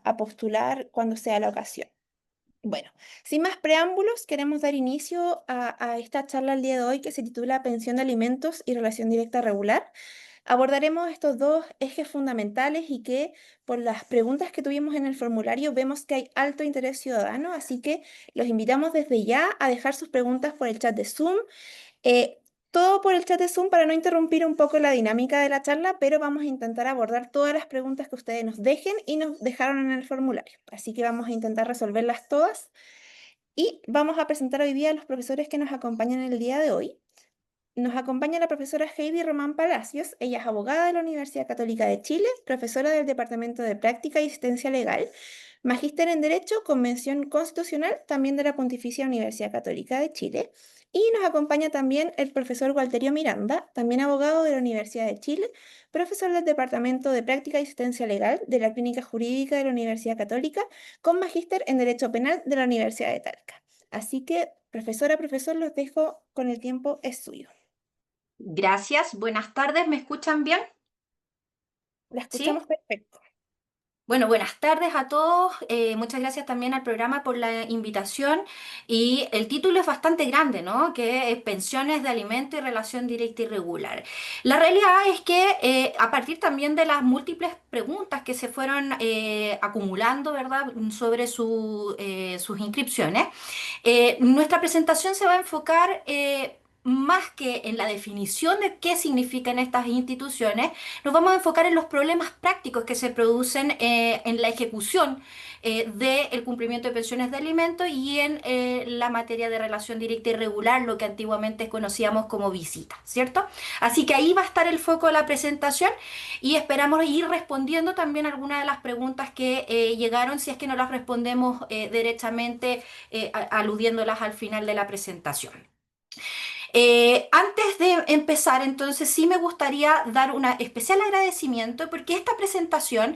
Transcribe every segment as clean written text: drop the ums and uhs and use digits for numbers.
a postular cuando sea la ocasión. Bueno, sin más preámbulos, queremos dar inicio a esta charla el día de hoy que se titula Pensión de alimentos y relación directa regular. Abordaremos estos dos ejes fundamentales y que por las preguntas que tuvimos en el formulario vemos que hay alto interés ciudadano, así que los invitamos desde ya a dejar sus preguntas por el chat de Zoom. Eh, Todo por el chat de Zoom para no interrumpir un poco la dinámica de la charla, pero vamos a intentar abordar todas las preguntas que ustedes nos dejen y nos dejaron en el formulario. Así que vamos a intentar resolverlas todas y vamos a presentar hoy día a los profesores que nos acompañan el día de hoy. Nos acompaña la profesora Heidi Román Palacios. Ella es abogada de la Universidad Católica de Chile, profesora del Departamento de Práctica y Asistencia Legal, magíster en Derecho, Convención Constitucional, también de la Pontificia Universidad Católica de Chile. Y nos acompaña también el profesor Walterio Miranda, también abogado de la Universidad de Chile, profesor del Departamento de Práctica y Asistencia Legal de la Clínica Jurídica de la Universidad Católica, con magíster en Derecho Penal de la Universidad de Talca. Así que, profesora, profesor, los dejo con el tiempo, es suyo. Gracias, buenas tardes, ¿me escuchan bien? La ¿Sí? escuchamos perfecto. Bueno, buenas tardes a todos. Muchas gracias también al programa por la invitación. Y el título es bastante grande, ¿no? Que es Pensiones de Alimento y Relación Directa y Regular. La realidad es que a partir también de las múltiples preguntas que se fueron acumulando, ¿verdad? Sobre sus inscripciones, nuestra presentación se va a enfocar más que en la definición de qué significan estas instituciones, nos vamos a enfocar en los problemas prácticos que se producen en la ejecución del cumplimiento de pensiones de alimentos y en la materia de relación directa y regular, lo que antiguamente conocíamos como visita, ¿cierto? Así que ahí va a estar el foco de la presentación y esperamos ir respondiendo también algunas de las preguntas que llegaron, si es que no las respondemos derechamente aludiéndolas al final de la presentación. Antes de empezar, entonces sí me gustaría dar un especial agradecimiento porque esta presentación,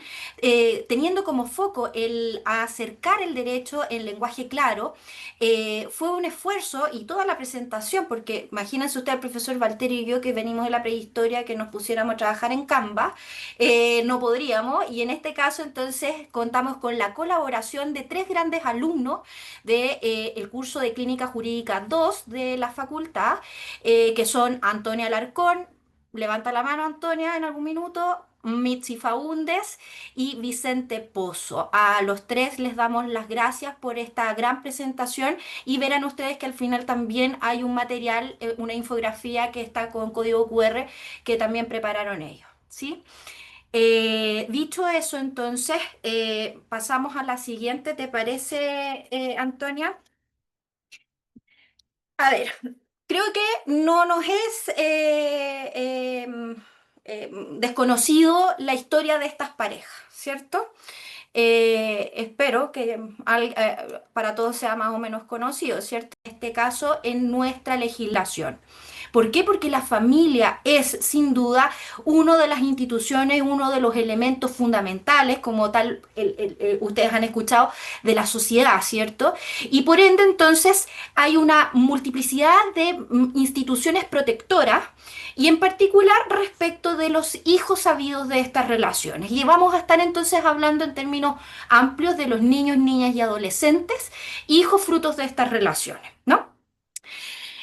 teniendo como foco el acercar el derecho en lenguaje claro, fue un esfuerzo y toda la presentación, porque imagínense usted al profesor Valterio y yo que venimos de la prehistoria, que nos pusiéramos a trabajar en Canva, no podríamos, y en este caso entonces contamos con la colaboración de tres grandes alumnos del curso de Clínica Jurídica 2 de la facultad, que son Antonia Alarcón, levanta la mano Antonia en algún minuto, Mitzi Faúndes y Vicente Pozo. A los tres les damos las gracias por esta gran presentación y verán ustedes que al final también hay un material, una infografía que está con código QR que también prepararon ellos, ¿sí? Dicho eso, entonces, pasamos a la siguiente, ¿te parece, Antonia? A ver, creo que no nos es desconocido la historia de estas parejas, ¿cierto? Espero que para todos sea más o menos conocido, ¿cierto? En este caso, en nuestra legislación. ¿Por qué? Porque la familia es, sin duda, una de las instituciones, uno de los elementos fundamentales, como tal, ustedes han escuchado, de la sociedad, ¿cierto? Y por ende, entonces, hay una multiplicidad de instituciones protectoras y en particular respecto de los hijos sabidos de estas relaciones. Y vamos a estar entonces hablando en términos amplios de los niños, niñas y adolescentes, hijos frutos de estas relaciones, ¿no?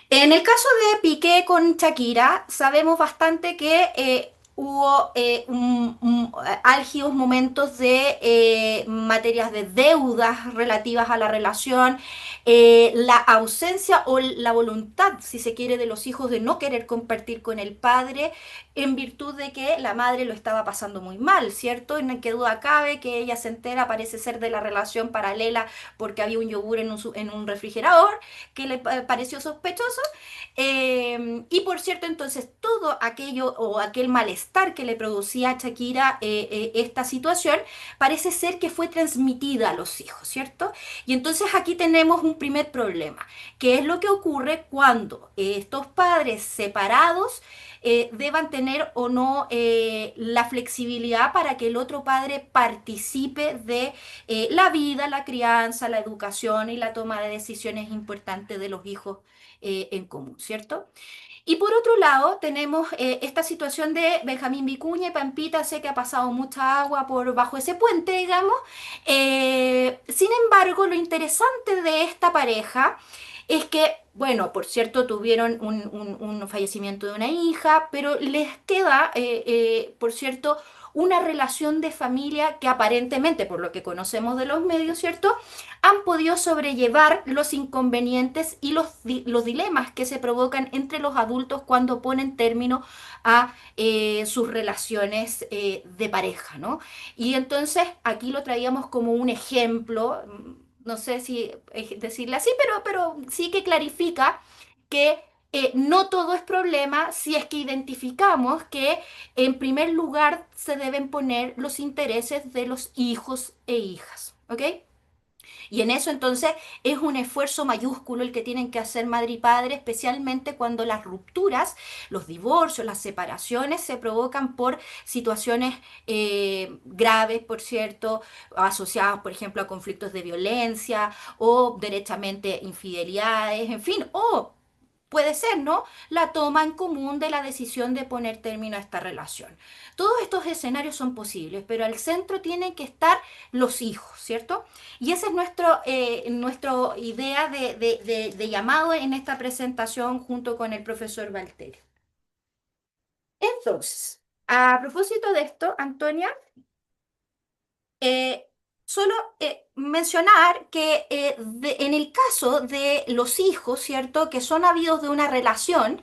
En el caso de Piqué con Shakira, sabemos bastante que hubo álgidos momentos de materias de deudas relativas a la relación, la ausencia o la voluntad, si se quiere, de los hijos de no querer compartir con el padre en virtud de que la madre lo estaba pasando muy mal, ¿cierto? Y no hay que duda cabe que ella se entera, parece ser, de la relación paralela porque había un yogur en un refrigerador que le pareció sospechoso. Y por cierto, entonces todo aquello o aquel malestar que le producía a Shakira esta situación parece ser que fue transmitida a los hijos, ¿cierto? Y entonces aquí tenemos un primer problema, que es lo que ocurre cuando estos padres separados deban tener o no la flexibilidad para que el otro padre participe de la vida, la crianza, la educación y la toma de decisiones importantes de los hijos en común, ¿cierto? Y por otro lado, tenemos esta situación de Benjamín Vicuña y Pampita, sé que ha pasado mucha agua por bajo ese puente, digamos. Sin embargo, lo interesante de esta pareja es que, bueno, por cierto, tuvieron un fallecimiento de una hija, pero les queda, por cierto, una relación de familia que aparentemente, por lo que conocemos de los medios, ¿cierto? Han podido sobrellevar los inconvenientes y los dilemas que se provocan entre los adultos cuando ponen término a sus relaciones de pareja, ¿no? Y entonces aquí lo traíamos como un ejemplo, no sé si decirle así, pero sí que clarifica que no todo es problema si es que identificamos que en primer lugar se deben poner los intereses de los hijos e hijas, ¿ok? Y en eso entonces es un esfuerzo mayúsculo el que tienen que hacer madre y padre, especialmente cuando las rupturas, los divorcios, las separaciones se provocan por situaciones graves, por cierto, asociadas, por ejemplo, a conflictos de violencia o derechamente infidelidades, en fin, o puede ser, ¿no? La toma en común de la decisión de poner término a esta relación. Todos estos escenarios son posibles, pero al centro tienen que estar los hijos, ¿cierto? Y esa es nuestra idea de llamado en esta presentación junto con el profesor Valterio. Entonces, a propósito de esto, Antonia, eh, solo mencionar que en el caso de los hijos, ¿cierto? Que son habidos de una relación,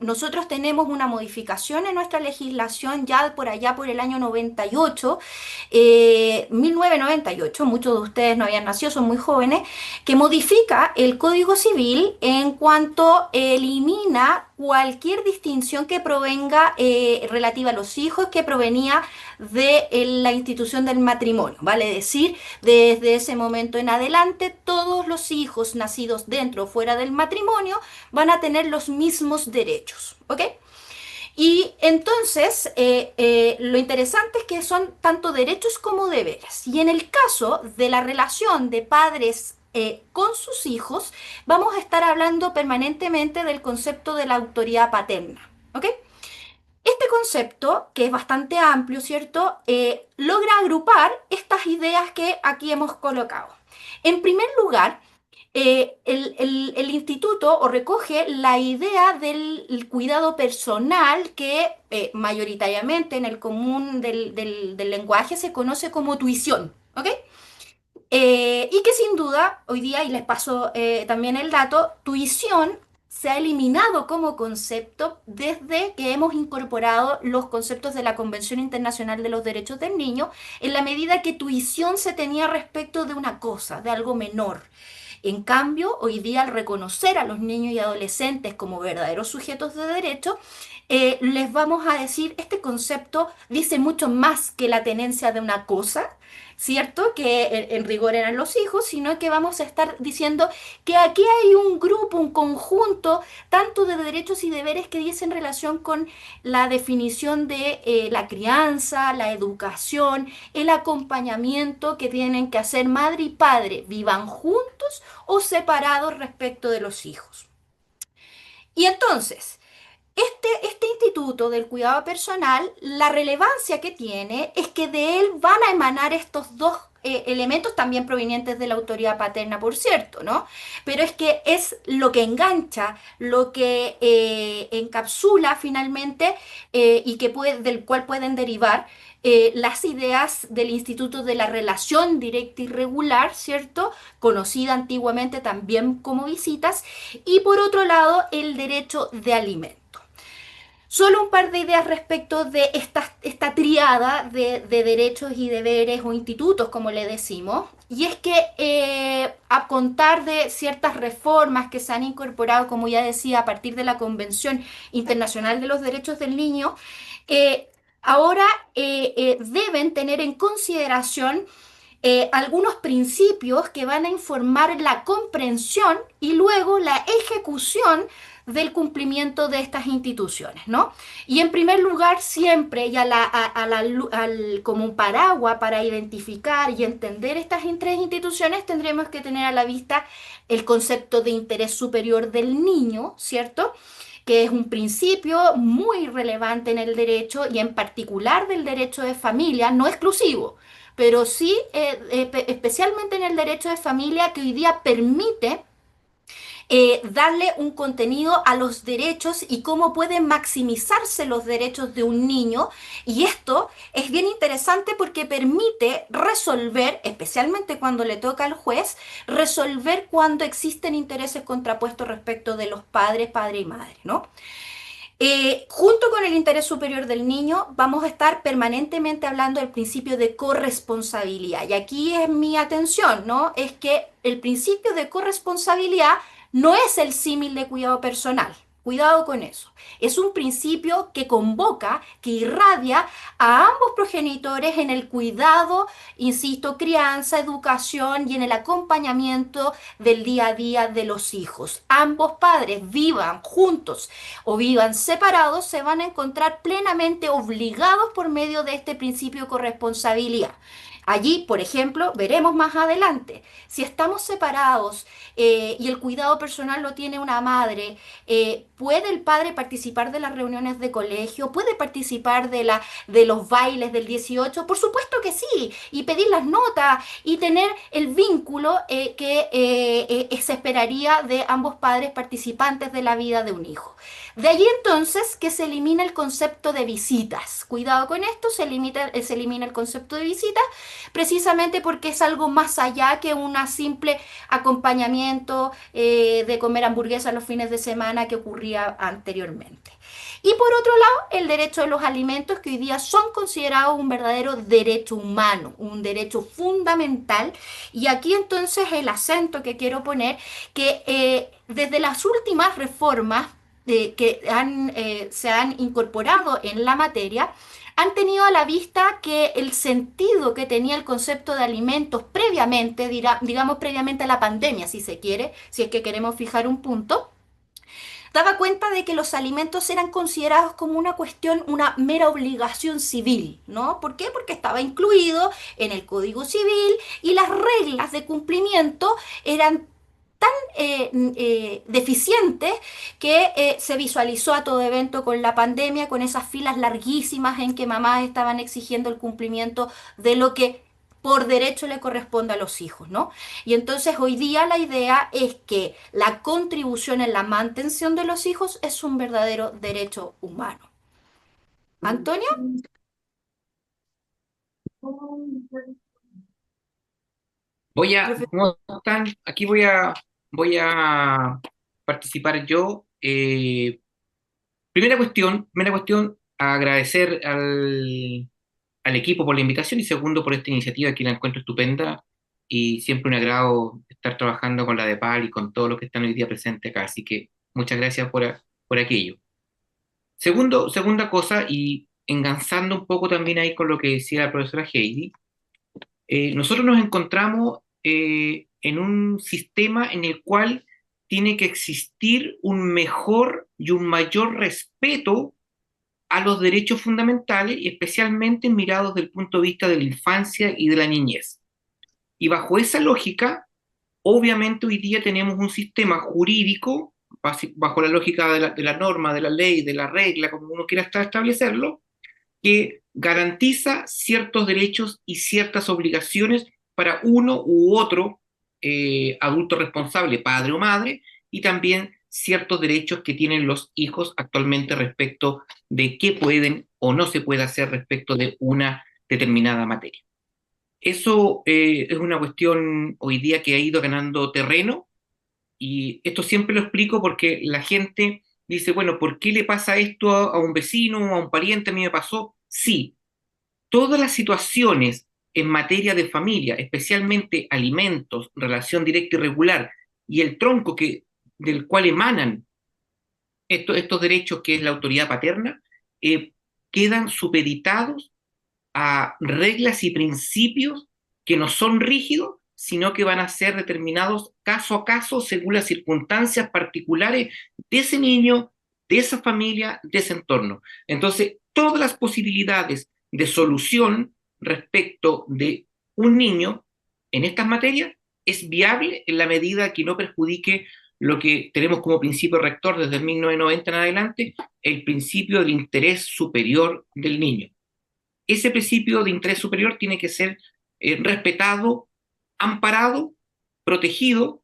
nosotros tenemos una modificación en nuestra legislación ya por allá por el año 98, 1998, muchos de ustedes no habían nacido, son muy jóvenes, que modifica el Código Civil en cuanto elimina cualquier distinción que provenga relativa a los hijos que provenía de la institución del matrimonio, vale decir, desde ese momento en adelante, todos los hijos nacidos dentro o fuera del matrimonio van a tener los mismos derechos, ¿ok? Y entonces, lo interesante es que son tanto derechos como deberes. Y en el caso de la relación de padres con sus hijos, vamos a estar hablando permanentemente del concepto de la autoridad paterna, ¿ok? Este concepto, que es bastante amplio, ¿cierto? Logra agrupar estas ideas que aquí hemos colocado. En primer lugar, el instituto o recoge la idea del cuidado personal que mayoritariamente en el común del lenguaje se conoce como tuición, ¿ok? Y que sin duda, hoy día, y les paso también el dato, tuición se ha eliminado como concepto desde que hemos incorporado los conceptos de la Convención Internacional de los Derechos del Niño, en la medida que tuición se tenía respecto de una cosa, de algo menor. En cambio, hoy día al reconocer a los niños y adolescentes como verdaderos sujetos de derecho, les vamos a decir, este concepto dice mucho más que la tenencia de una cosa, ¿cierto? Que en rigor eran los hijos, sino que vamos a estar diciendo que aquí hay un grupo, un conjunto, tanto de derechos y deberes que dicen relación con la definición de la crianza, la educación, el acompañamiento que tienen que hacer madre y padre, vivan juntos o separados respecto de los hijos. Y entonces, este instituto del cuidado personal, la relevancia que tiene es que de él van a emanar estos dos elementos también provenientes de la autoridad paterna, por cierto, ¿no? Pero es que es lo que engancha, lo que encapsula finalmente y que del cual pueden derivar las ideas del Instituto de la Relación Directa y Regular, ¿cierto? Conocida antiguamente también como visitas, y por otro lado, el derecho de alimento. Solo un par de ideas respecto de esta triada de derechos y deberes o institutos, como le decimos. Y es que a contar de ciertas reformas que se han incorporado, como ya decía, a partir de la Convención Internacional de los Derechos del Niño, eh, ahora deben tener en consideración algunos principios que van a informar la comprensión y luego la ejecución del cumplimiento de estas instituciones, ¿no? Y en primer lugar, siempre y como un paraguas para identificar y entender estas tres instituciones, tendremos que tener a la vista el concepto de interés superior del niño, ¿cierto? que es un principio muy relevante en el derecho y en particular del derecho de familia, no exclusivo, pero sí especialmente en el derecho de familia que hoy día permite darle un contenido a los derechos y cómo pueden maximizarse los derechos de un niño. Y esto es bien interesante porque permite resolver, especialmente cuando le toca al juez, resolver cuando existen intereses contrapuestos respecto de los padres, padre y madre, ¿no? Junto con el interés superior del niño, vamos a estar permanentemente hablando del principio de corresponsabilidad. Y aquí es mi atención, ¿no? Es que el principio de corresponsabilidad no es el símil de cuidado personal. Cuidado con eso. Es un principio que convoca, que irradia a ambos progenitores en el cuidado, insisto, crianza, educación y en el acompañamiento del día a día de los hijos. Ambos padres vivan juntos o vivan separados, se van a encontrar plenamente obligados por medio de este principio de corresponsabilidad. Allí, por ejemplo, veremos más adelante, si estamos separados y el cuidado personal lo tiene una madre, ¿puede el padre participar de las reuniones de colegio? ¿Puede participar de los bailes del 18? Por supuesto que sí, y pedir las notas y tener el vínculo que se esperaría de ambos padres participantes de la vida de un hijo. De allí entonces que se elimina el concepto de visitas. Cuidado con esto, se elimina el concepto de visitas precisamente porque es algo más allá que un simple acompañamiento de comer hamburguesas los fines de semana que ocurría anteriormente. Y por otro lado, el derecho de los alimentos que hoy día son considerados un verdadero derecho humano, un derecho fundamental. Y aquí entonces el acento que quiero poner, que desde las últimas reformas se han incorporado en la materia, han tenido a la vista que el sentido que tenía el concepto de alimentos previamente, digamos previamente a la pandemia, si se quiere, si es que queremos fijar un punto, daba cuenta de que los alimentos eran considerados como una cuestión, una mera obligación civil, ¿no? ¿Por qué? Porque estaba incluido en el Código Civil y las reglas de cumplimiento eran deficientes que se visualizó a todo evento con la pandemia, con esas filas larguísimas en que mamás estaban exigiendo el cumplimiento de lo que por derecho le corresponde a los hijos, ¿no? Y entonces hoy día la idea es que la contribución en la mantención de los hijos es un verdadero derecho humano. Antonia, profe- ¿Cómo están? Aquí voy a participar yo. Primera cuestión, agradecer al equipo por la invitación y segundo por esta iniciativa que la encuentro estupenda y siempre un agrado estar trabajando con la DEPAL y con todos los que están hoy día presentes acá. Así que muchas gracias por aquello. Segunda cosa, y enganzando un poco también ahí con lo que decía la profesora Heidi, nosotros nos encontramos en un sistema en el cual tiene que existir un mejor y un mayor respeto a los derechos fundamentales y especialmente mirados desde el punto de vista de la infancia y de la niñez. Y bajo esa lógica, obviamente hoy día tenemos un sistema jurídico, bajo la lógica de la norma, de la ley, de la regla, como uno quiera establecerlo, que garantiza ciertos derechos y ciertas obligaciones para uno u otro adulto responsable, padre o madre, y también ciertos derechos que tienen los hijos actualmente respecto de qué pueden o no se puede hacer respecto de una determinada materia. Eso es una cuestión hoy día que ha ido ganando terreno y esto siempre lo explico porque la gente dice, bueno, ¿por qué le pasa esto a un vecino o a un pariente? A mí me pasó. Sí, todas las situaciones en materia de familia, especialmente alimentos, relación directa y regular, y el tronco del cual emanan estos derechos, que es la autoridad paterna, eh, quedan supeditados a reglas y principios que no son rígidos, sino que van a ser determinados caso a caso según las circunstancias particulares de ese niño, de esa familia, de ese entorno. Entonces, todas las posibilidades de solución respecto de un niño en estas materias es viable en la medida que no perjudique lo que tenemos como principio rector desde 1990 en adelante, el principio del interés superior del niño. Ese principio de interés superior tiene que ser respetado, amparado, protegido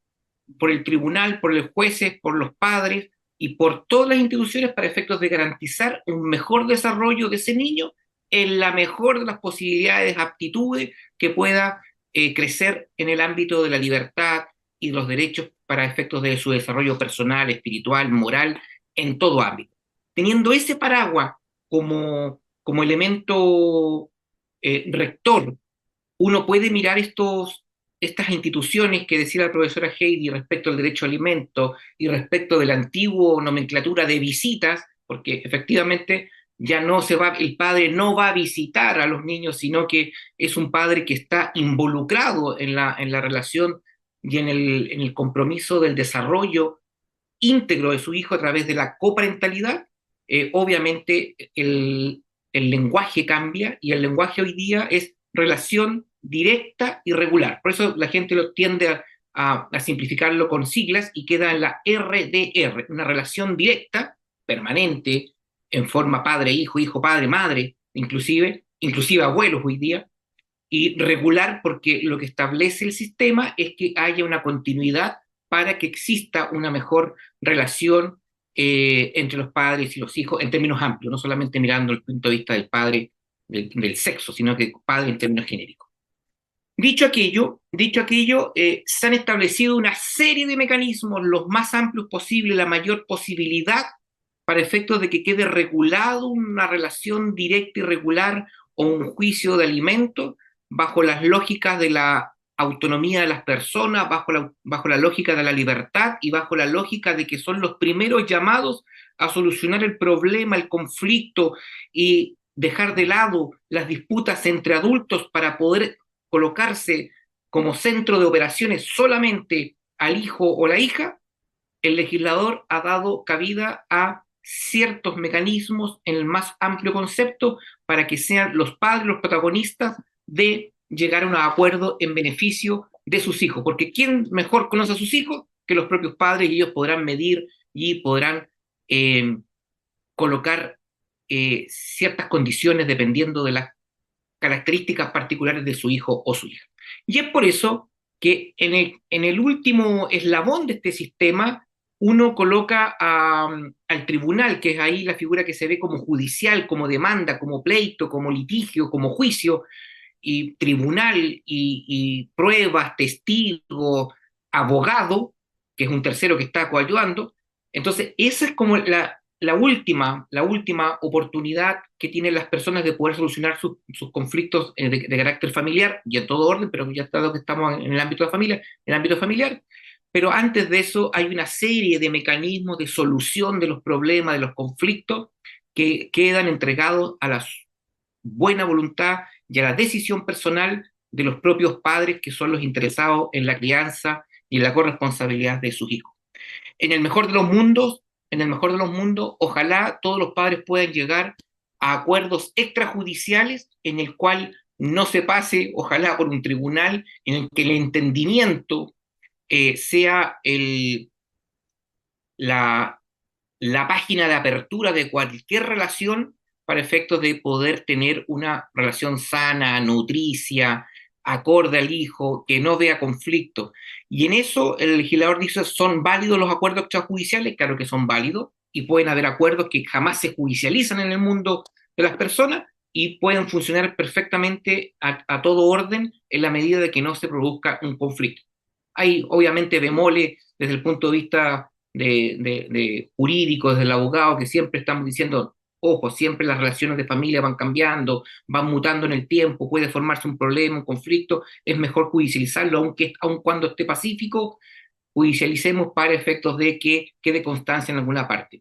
por el tribunal, por los jueces, por los padres y por todas las instituciones para efectos de garantizar un mejor desarrollo de ese niño en la mejor de las posibilidades, aptitudes que pueda crecer en el ámbito de la libertad y los derechos para efectos de su desarrollo personal, espiritual, moral, en todo ámbito. Teniendo ese paraguas como elemento rector, uno puede mirar estas instituciones que decía la profesora Heidi respecto al derecho a alimento y respecto de la antigua nomenclatura de visitas, porque efectivamente ya no se va, el padre no va a visitar a los niños, sino que es un padre que está involucrado en la relación y en el compromiso del desarrollo íntegro de su hijo a través de la coparentalidad. Obviamente el lenguaje cambia y el lenguaje hoy día es relación directa y regular. Por eso la gente lo tiende a simplificarlo con siglas y queda en la RDR, una relación directa, permanente, en forma padre-hijo, hijo-padre-madre, inclusive abuelos hoy día, y regular porque lo que establece el sistema es que haya una continuidad para que exista una mejor relación entre los padres y los hijos en términos amplios, no solamente mirando el punto de vista del padre del sexo, sino que padre en términos genéricos. Dicho aquello se han establecido una serie de mecanismos, los más amplios posibles, la mayor posibilidad para efectos de que quede regulado una relación directa y regular o un juicio de alimentos bajo las lógicas de la autonomía de las personas, bajo la lógica de la libertad y bajo la lógica de que son los primeros llamados a solucionar el problema, el conflicto y dejar de lado las disputas entre adultos para poder colocarse como centro de operaciones solamente al hijo o la hija. El legislador ha dado cabida a ciertos mecanismos en el más amplio concepto para que sean los padres los protagonistas de llegar a un acuerdo en beneficio de sus hijos, porque ¿quién mejor conoce a sus hijos que los propios padres? Y ellos podrán medir y podrán colocar ciertas condiciones dependiendo de las características particulares de su hijo o su hija. Y es por eso que en el último eslabón de este sistema uno coloca al tribunal, que es ahí la figura que se ve como judicial, como demanda, como pleito, como litigio, como juicio, y tribunal, y pruebas, testigo, abogado, que es un tercero que está coayudando. Entonces, esa es como la última oportunidad que tienen las personas de poder solucionar sus conflictos de carácter familiar, y en todo orden, pero ya dado que estamos en el ámbito de familia, en el ámbito familiar. Pero antes de eso hay una serie de mecanismos de solución de los problemas, de los conflictos, que quedan entregados a la buena voluntad y a la decisión personal de los propios padres, que son los interesados en la crianza y en la corresponsabilidad de sus hijos. En el mejor de los mundos, ojalá todos los padres puedan llegar a acuerdos extrajudiciales en el cual no se pase, ojalá, por un tribunal en el que el entendimiento sea la página de apertura de cualquier relación para efectos de poder tener una relación sana, nutricia, acorde al hijo, que no vea conflicto. Y en eso el legislador dice, ¿son válidos los acuerdos extrajudiciales? Claro que son válidos, y pueden haber acuerdos que jamás se judicializan en el mundo de las personas y pueden funcionar perfectamente a todo orden en la medida de que no se produzca un conflicto. Hay obviamente bemoles desde el punto de vista de jurídico, desde el abogado, que siempre estamos diciendo, ojo, siempre las relaciones de familia van cambiando, van mutando en el tiempo, puede formarse un problema, un conflicto, es mejor judicializarlo, aun cuando esté pacífico, judicialicemos para efectos de que quede constancia en alguna parte.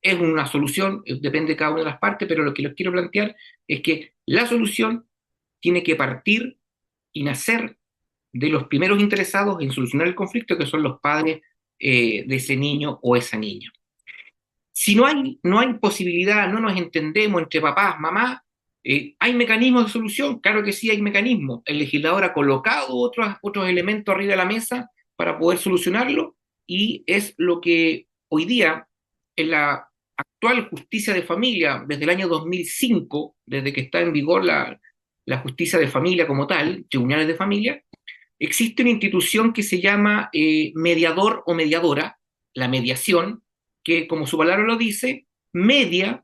Es una solución, depende de cada una de las partes, pero lo que les quiero plantear es que la solución tiene que partir y nacer de los primeros interesados en solucionar el conflicto, que son los padres de ese niño o esa niña. Si no hay posibilidad, no nos entendemos entre papás, mamás, ¿hay mecanismos de solución? Claro que sí hay mecanismos. El legislador ha colocado otros elementos arriba de la mesa para poder solucionarlo, y es lo que hoy día en la actual justicia de familia, desde el año 2005, desde que está en vigor la justicia de familia como tal, tribunales de familia, existe una institución que se llama mediador o mediadora, la mediación, que como su palabra lo dice, media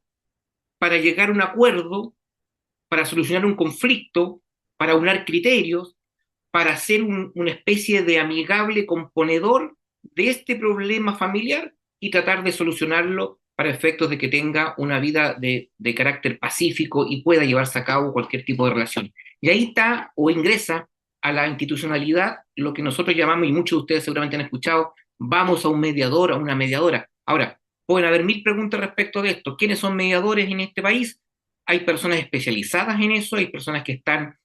para llegar a un acuerdo, para solucionar un conflicto, para unar criterios, para ser una especie de amigable componedor de este problema familiar y tratar de solucionarlo para efectos de que tenga una vida de carácter pacífico y pueda llevarse a cabo cualquier tipo de relación. Y ahí está o ingresa a la institucionalidad lo que nosotros llamamos, y muchos de ustedes seguramente han escuchado, vamos a un mediador, a una mediadora. Ahora, pueden haber mil preguntas respecto de esto. ¿Quiénes son mediadores en este país? Hay personas especializadas en eso, hay personas que están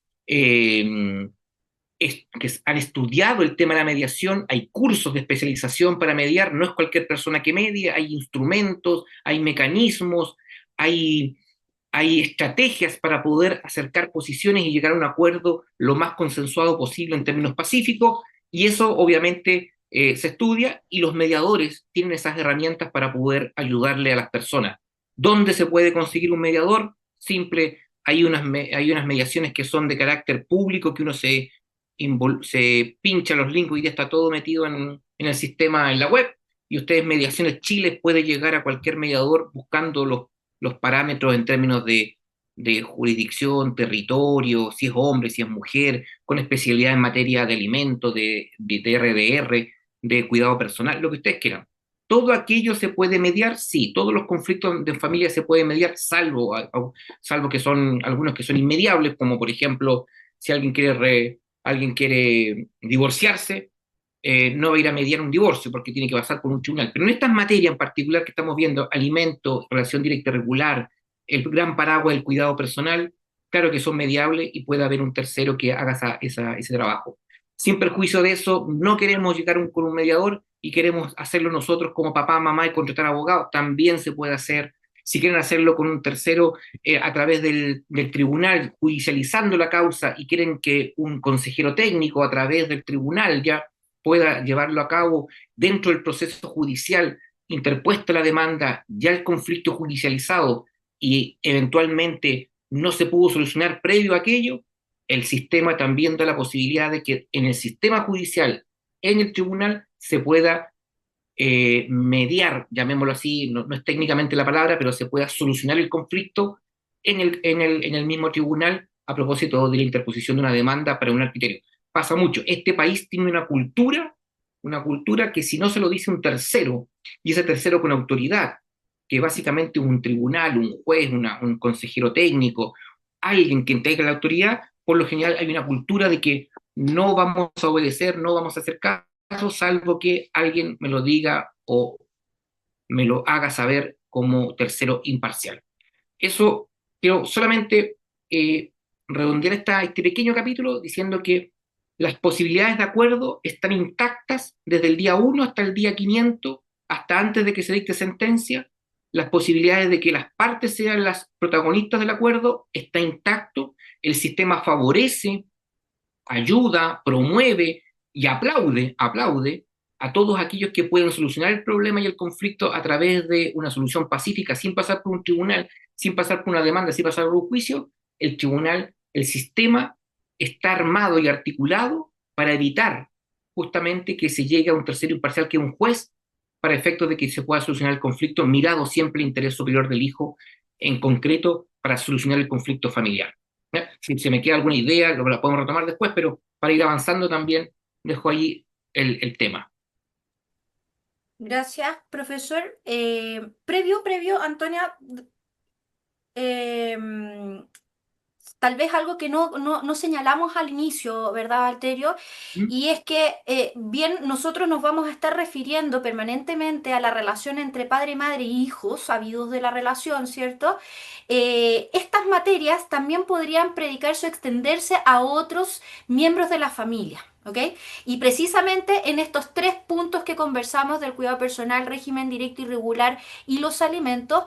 que han estudiado el tema de la mediación, hay cursos de especialización para mediar, no es cualquier persona que medie, hay instrumentos, hay mecanismos, hay, hay estrategias para poder acercar posiciones y llegar a un acuerdo lo más consensuado posible en términos pacíficos, y eso obviamente se estudia y los mediadores tienen esas herramientas para poder ayudarle a las personas. ¿Dónde se puede conseguir un mediador? Simple, hay unas mediaciones que son de carácter público, que uno se pincha los links y ya está todo metido en el sistema, en la web, y ustedes, Mediaciones Chile, puede llegar a cualquier mediador buscando los parámetros en términos de jurisdicción, territorio, si es hombre, si es mujer, con especialidad en materia de alimentos, de RDR, de cuidado personal, lo que ustedes quieran. ¿Todo aquello se puede mediar? Sí, todos los conflictos de familia se pueden mediar, salvo que son algunos que son inmediables, como por ejemplo, si alguien quiere divorciarse, no va a ir a mediar un divorcio porque tiene que pasar por un tribunal. Pero en estas materias en particular que estamos viendo, alimentos, relación directa y regular, el gran paraguas del cuidado personal, claro que son mediables y puede haber un tercero que haga ese trabajo. Sin perjuicio de eso, no queremos llegar con un mediador y queremos hacerlo nosotros como papá, mamá y contratar abogados, también se puede hacer. Si quieren hacerlo con un tercero a través del tribunal, judicializando la causa, y quieren que un consejero técnico a través del tribunal ya pueda llevarlo a cabo dentro del proceso judicial, interpuesta la demanda, ya el conflicto judicializado y eventualmente no se pudo solucionar previo a aquello, el sistema también da la posibilidad de que en el sistema judicial, en el tribunal, se pueda mediar, llamémoslo así, no es técnicamente la palabra, pero se pueda solucionar el conflicto en el mismo tribunal a propósito de la interposición de una demanda para un criterio. Pasa mucho. Este país tiene una cultura que si no se lo dice un tercero, y ese tercero con autoridad, que básicamente un tribunal, un juez, un consejero técnico, alguien que entregue la autoridad, por lo general hay una cultura de que no vamos a obedecer, no vamos a hacer caso, salvo que alguien me lo diga o me lo haga saber como tercero imparcial. Eso quiero solamente redondear este pequeño capítulo diciendo que las posibilidades de acuerdo están intactas desde el día 1 hasta el día 500, hasta antes de que se dicte sentencia. Las posibilidades de que las partes sean las protagonistas del acuerdo está intacto. El sistema favorece, ayuda, promueve y aplaude a todos aquellos que pueden solucionar el problema y el conflicto a través de una solución pacífica, sin pasar por un tribunal, sin pasar por una demanda, sin pasar por un juicio. El tribunal, el sistema está armado y articulado para evitar justamente que se llegue a un tercero imparcial, que es un juez, para efectos de que se pueda solucionar el conflicto, mirado siempre el interés superior del hijo en concreto para solucionar el conflicto familiar. Si se me queda alguna idea, la podemos retomar después, pero para ir avanzando también dejo ahí el tema. Gracias, profesor. Previo, Antonia, em, tal vez algo que no señalamos al inicio, ¿verdad, Alterio? ¿Mm? Y es que, bien, nosotros nos vamos a estar refiriendo permanentemente a la relación entre padre, madre y hijos, sabidos de la relación, ¿cierto? Estas materias también podrían predicarse o extenderse a otros miembros de la familia. ¿ok? Y precisamente en estos tres puntos que conversamos del cuidado personal, régimen directo y regular y los alimentos,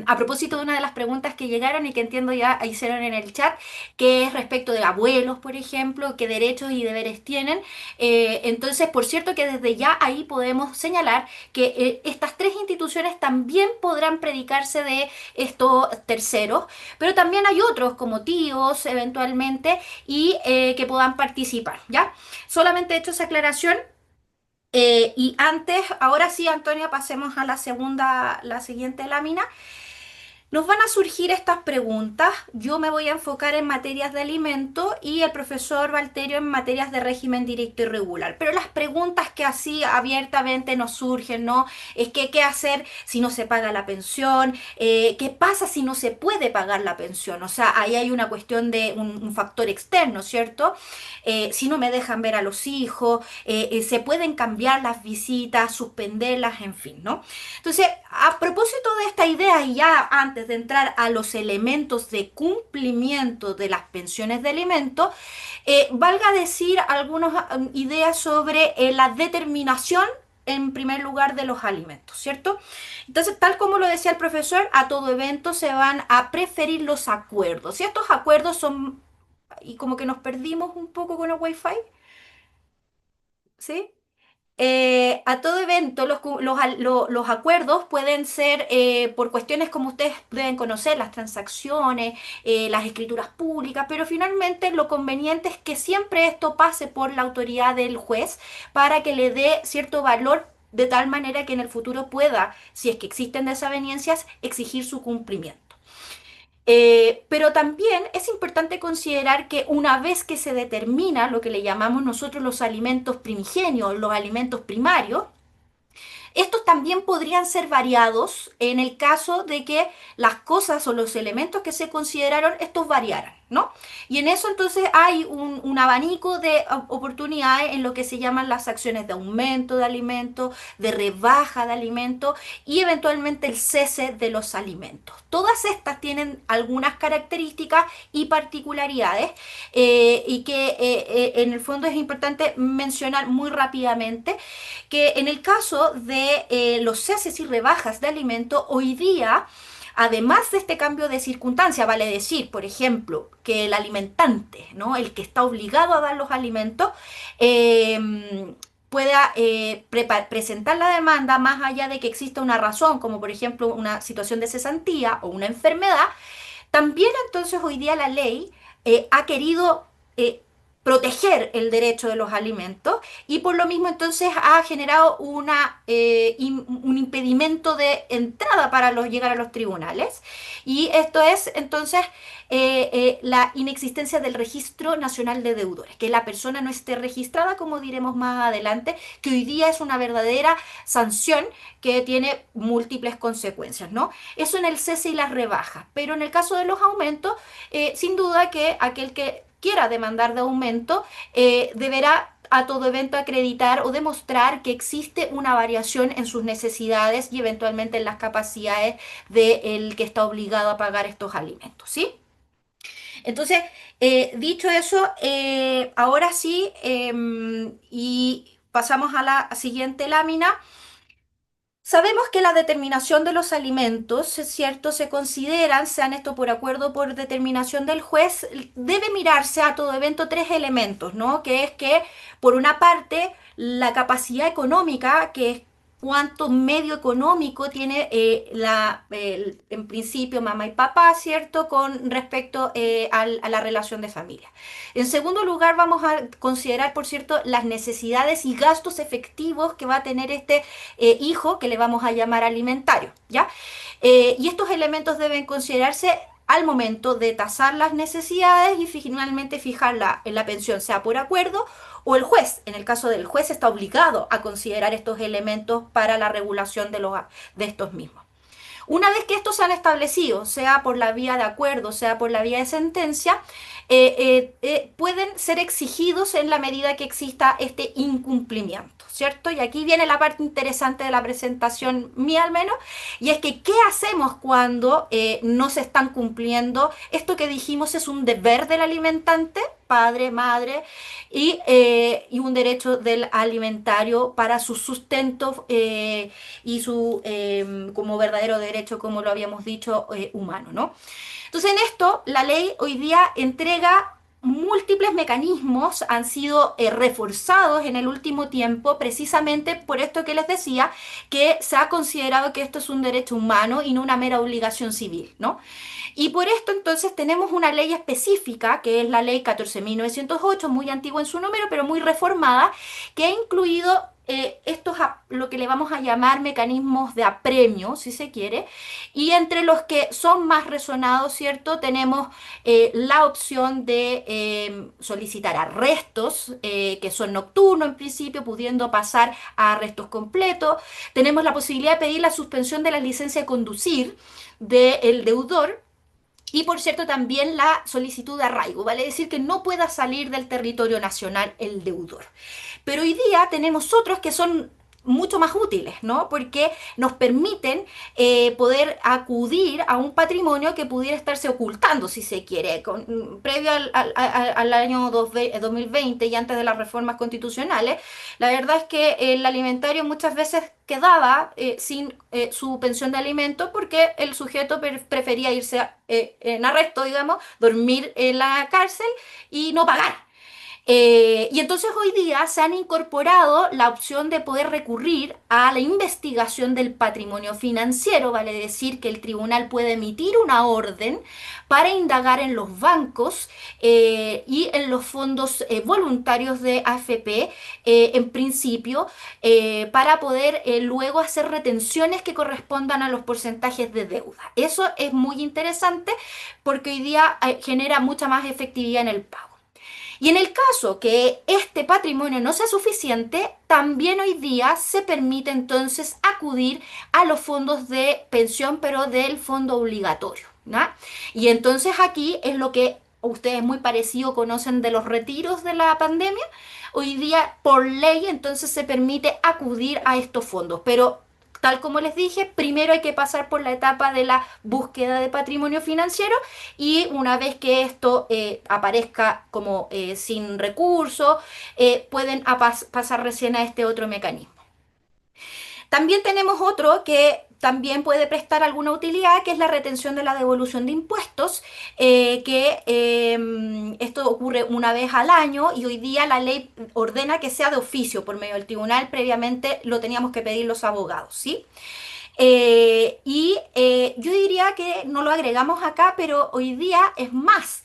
a propósito de una de las preguntas que llegaron y que entiendo ya hicieron en el chat, que es respecto de abuelos, por ejemplo, qué derechos y deberes tienen. Entonces, por cierto que desde ya ahí podemos señalar que estas tres instituciones también podrán predicarse de estos terceros, pero también hay otros como tíos eventualmente y que puedan participar, ¿ya? Solamente he hecho esa aclaración. Y antes, ahora sí, Antonia, pasemos a la siguiente lámina. Nos van a surgir estas preguntas. Yo me voy a enfocar en materias de alimento y el profesor Valterio en materias de régimen directo y regular. Pero las preguntas que así abiertamente nos surgen, ¿no? Es que qué hacer si no se paga la pensión, qué pasa si no se puede pagar la pensión. O sea, ahí hay una cuestión de un factor externo, ¿cierto? Si no me dejan ver a los hijos, se pueden cambiar las visitas, suspenderlas, en fin, ¿no? Entonces, a propósito de esta idea, y ya antes de entrar a los elementos de cumplimiento de las pensiones de alimentos, valga decir algunas ideas sobre la determinación en primer lugar de los alimentos, ¿cierto? Entonces, tal como lo decía el profesor, a todo evento se van a preferir los acuerdos. Si estos acuerdos son, y como que nos perdimos un poco con el Wi-Fi, ¿sí? A todo evento, los acuerdos pueden ser por cuestiones como ustedes deben conocer, las transacciones, las escrituras públicas, pero finalmente lo conveniente es que siempre esto pase por la autoridad del juez para que le dé cierto valor de tal manera que en el futuro pueda, si es que existen desavenencias, exigir su cumplimiento. Pero también es importante considerar que una vez que se determina lo que le llamamos nosotros los alimentos primigenios, los alimentos primarios, estos también podrían ser variados en el caso de que las cosas o los elementos que se consideraron, estos variaran, ¿no? Y en eso entonces hay un abanico de oportunidades en lo que se llaman las acciones de aumento de alimentos, de rebaja de alimentos y eventualmente el cese de los alimentos. Todas estas tienen algunas características y particularidades y que en el fondo es importante mencionar muy rápidamente que en el caso de los ceses y rebajas de alimentos, hoy día, además de este cambio de circunstancia, vale decir, por ejemplo, que el alimentante, ¿no? El que está obligado a dar los alimentos, pueda presentar la demanda más allá de que exista una razón, como por ejemplo una situación de cesantía o una enfermedad, también entonces hoy día la ley ha querido proteger el derecho de los alimentos y por lo mismo entonces ha generado un impedimento de entrada para llegar a los tribunales y esto es entonces la inexistencia del registro nacional de deudores, que la persona no esté registrada, como diremos más adelante, que hoy día es una verdadera sanción que tiene múltiples consecuencias, ¿no? Eso en el cese y las rebajas, pero en el caso de los aumentos, sin duda que aquel que quiera demandar de aumento deberá a todo evento acreditar o demostrar que existe una variación en sus necesidades y eventualmente en las capacidades del que está obligado a pagar estos alimentos, ¿sí? Entonces, dicho eso, ahora sí, y pasamos a la siguiente lámina. Sabemos que la determinación de los alimentos, es cierto, se consideran, sean esto por acuerdo o por determinación del juez, debe mirarse a todo evento tres elementos, ¿no? Que es que, por una parte, la capacidad económica, que es cuánto medio económico tiene en principio mamá y papá, ¿cierto? Con respecto a la relación de familia. En segundo lugar, vamos a considerar, por cierto, las necesidades y gastos efectivos que va a tener este hijo, que le vamos a llamar alimentario, ¿ya? Y estos elementos deben considerarse al momento de tasar las necesidades y finalmente fijarla en la pensión, sea por acuerdo o el juez. En el caso del juez está obligado a considerar estos elementos para la regulación de estos mismos. Una vez que estos se han establecido, sea por la vía de acuerdo, sea por la vía de sentencia, pueden ser exigidos en la medida que exista este incumplimiento, ¿cierto? Y aquí viene la parte interesante de la presentación mía al menos, y es que ¿qué hacemos cuando no se están cumpliendo? Esto que dijimos es un deber del alimentante padre, madre, y un derecho del alimentario para su sustento y su como verdadero derecho, como lo habíamos dicho, humano, ¿no? Entonces, en esto, la ley hoy día entrega múltiples mecanismos, han sido reforzados en el último tiempo, precisamente por esto que les decía, que se ha considerado que esto es un derecho humano y no una mera obligación civil, ¿no? Y por esto entonces tenemos una ley específica, que es la ley 14.908, muy antigua en su número, pero muy reformada, que ha incluido lo que le vamos a llamar mecanismos de apremio, si se quiere, y entre los que son más resonados, ¿cierto? Tenemos la opción de solicitar arrestos, que son nocturnos en principio, pudiendo pasar a arrestos completos. Tenemos la posibilidad de pedir la suspensión de la licencia de conducir del deudor. Y por cierto, también la solicitud de arraigo, vale decir que no pueda salir del territorio nacional el deudor. Pero hoy día tenemos otros que son mucho más útiles, ¿no? Porque nos permiten poder acudir a un patrimonio que pudiera estarse ocultando, si se quiere, previo al año 2020 y antes de las reformas constitucionales. La verdad es que el alimentario muchas veces quedaba sin su pensión de alimento porque el sujeto prefería irse en arresto, digamos, dormir en la cárcel y no pagar. Y entonces hoy día se han incorporado la opción de poder recurrir a la investigación del patrimonio financiero, vale decir que el tribunal puede emitir una orden para indagar en los bancos y en los fondos voluntarios de AFP, en principio, para poder luego hacer retenciones que correspondan a los porcentajes de deuda. Eso es muy interesante porque hoy día genera mucha más efectividad en el pago. Y en el caso que este patrimonio no sea suficiente, también hoy día se permite entonces acudir a los fondos de pensión, pero del fondo obligatorio, ¿no? Y entonces aquí es lo que ustedes muy parecido conocen de los retiros de la pandemia. Hoy día, por ley, entonces se permite acudir a estos fondos, pero tal como les dije, primero hay que pasar por la etapa de la búsqueda de patrimonio financiero y una vez que esto aparezca como sin recurso, pueden pasar recién a este otro mecanismo. También tenemos otro que también puede prestar alguna utilidad, que es la retención de la devolución de impuestos, esto ocurre una vez al año y hoy día la ley ordena que sea de oficio por medio del tribunal, previamente lo teníamos que pedir los abogados, ¿sí? Yo diría que no lo agregamos acá, pero hoy día es más.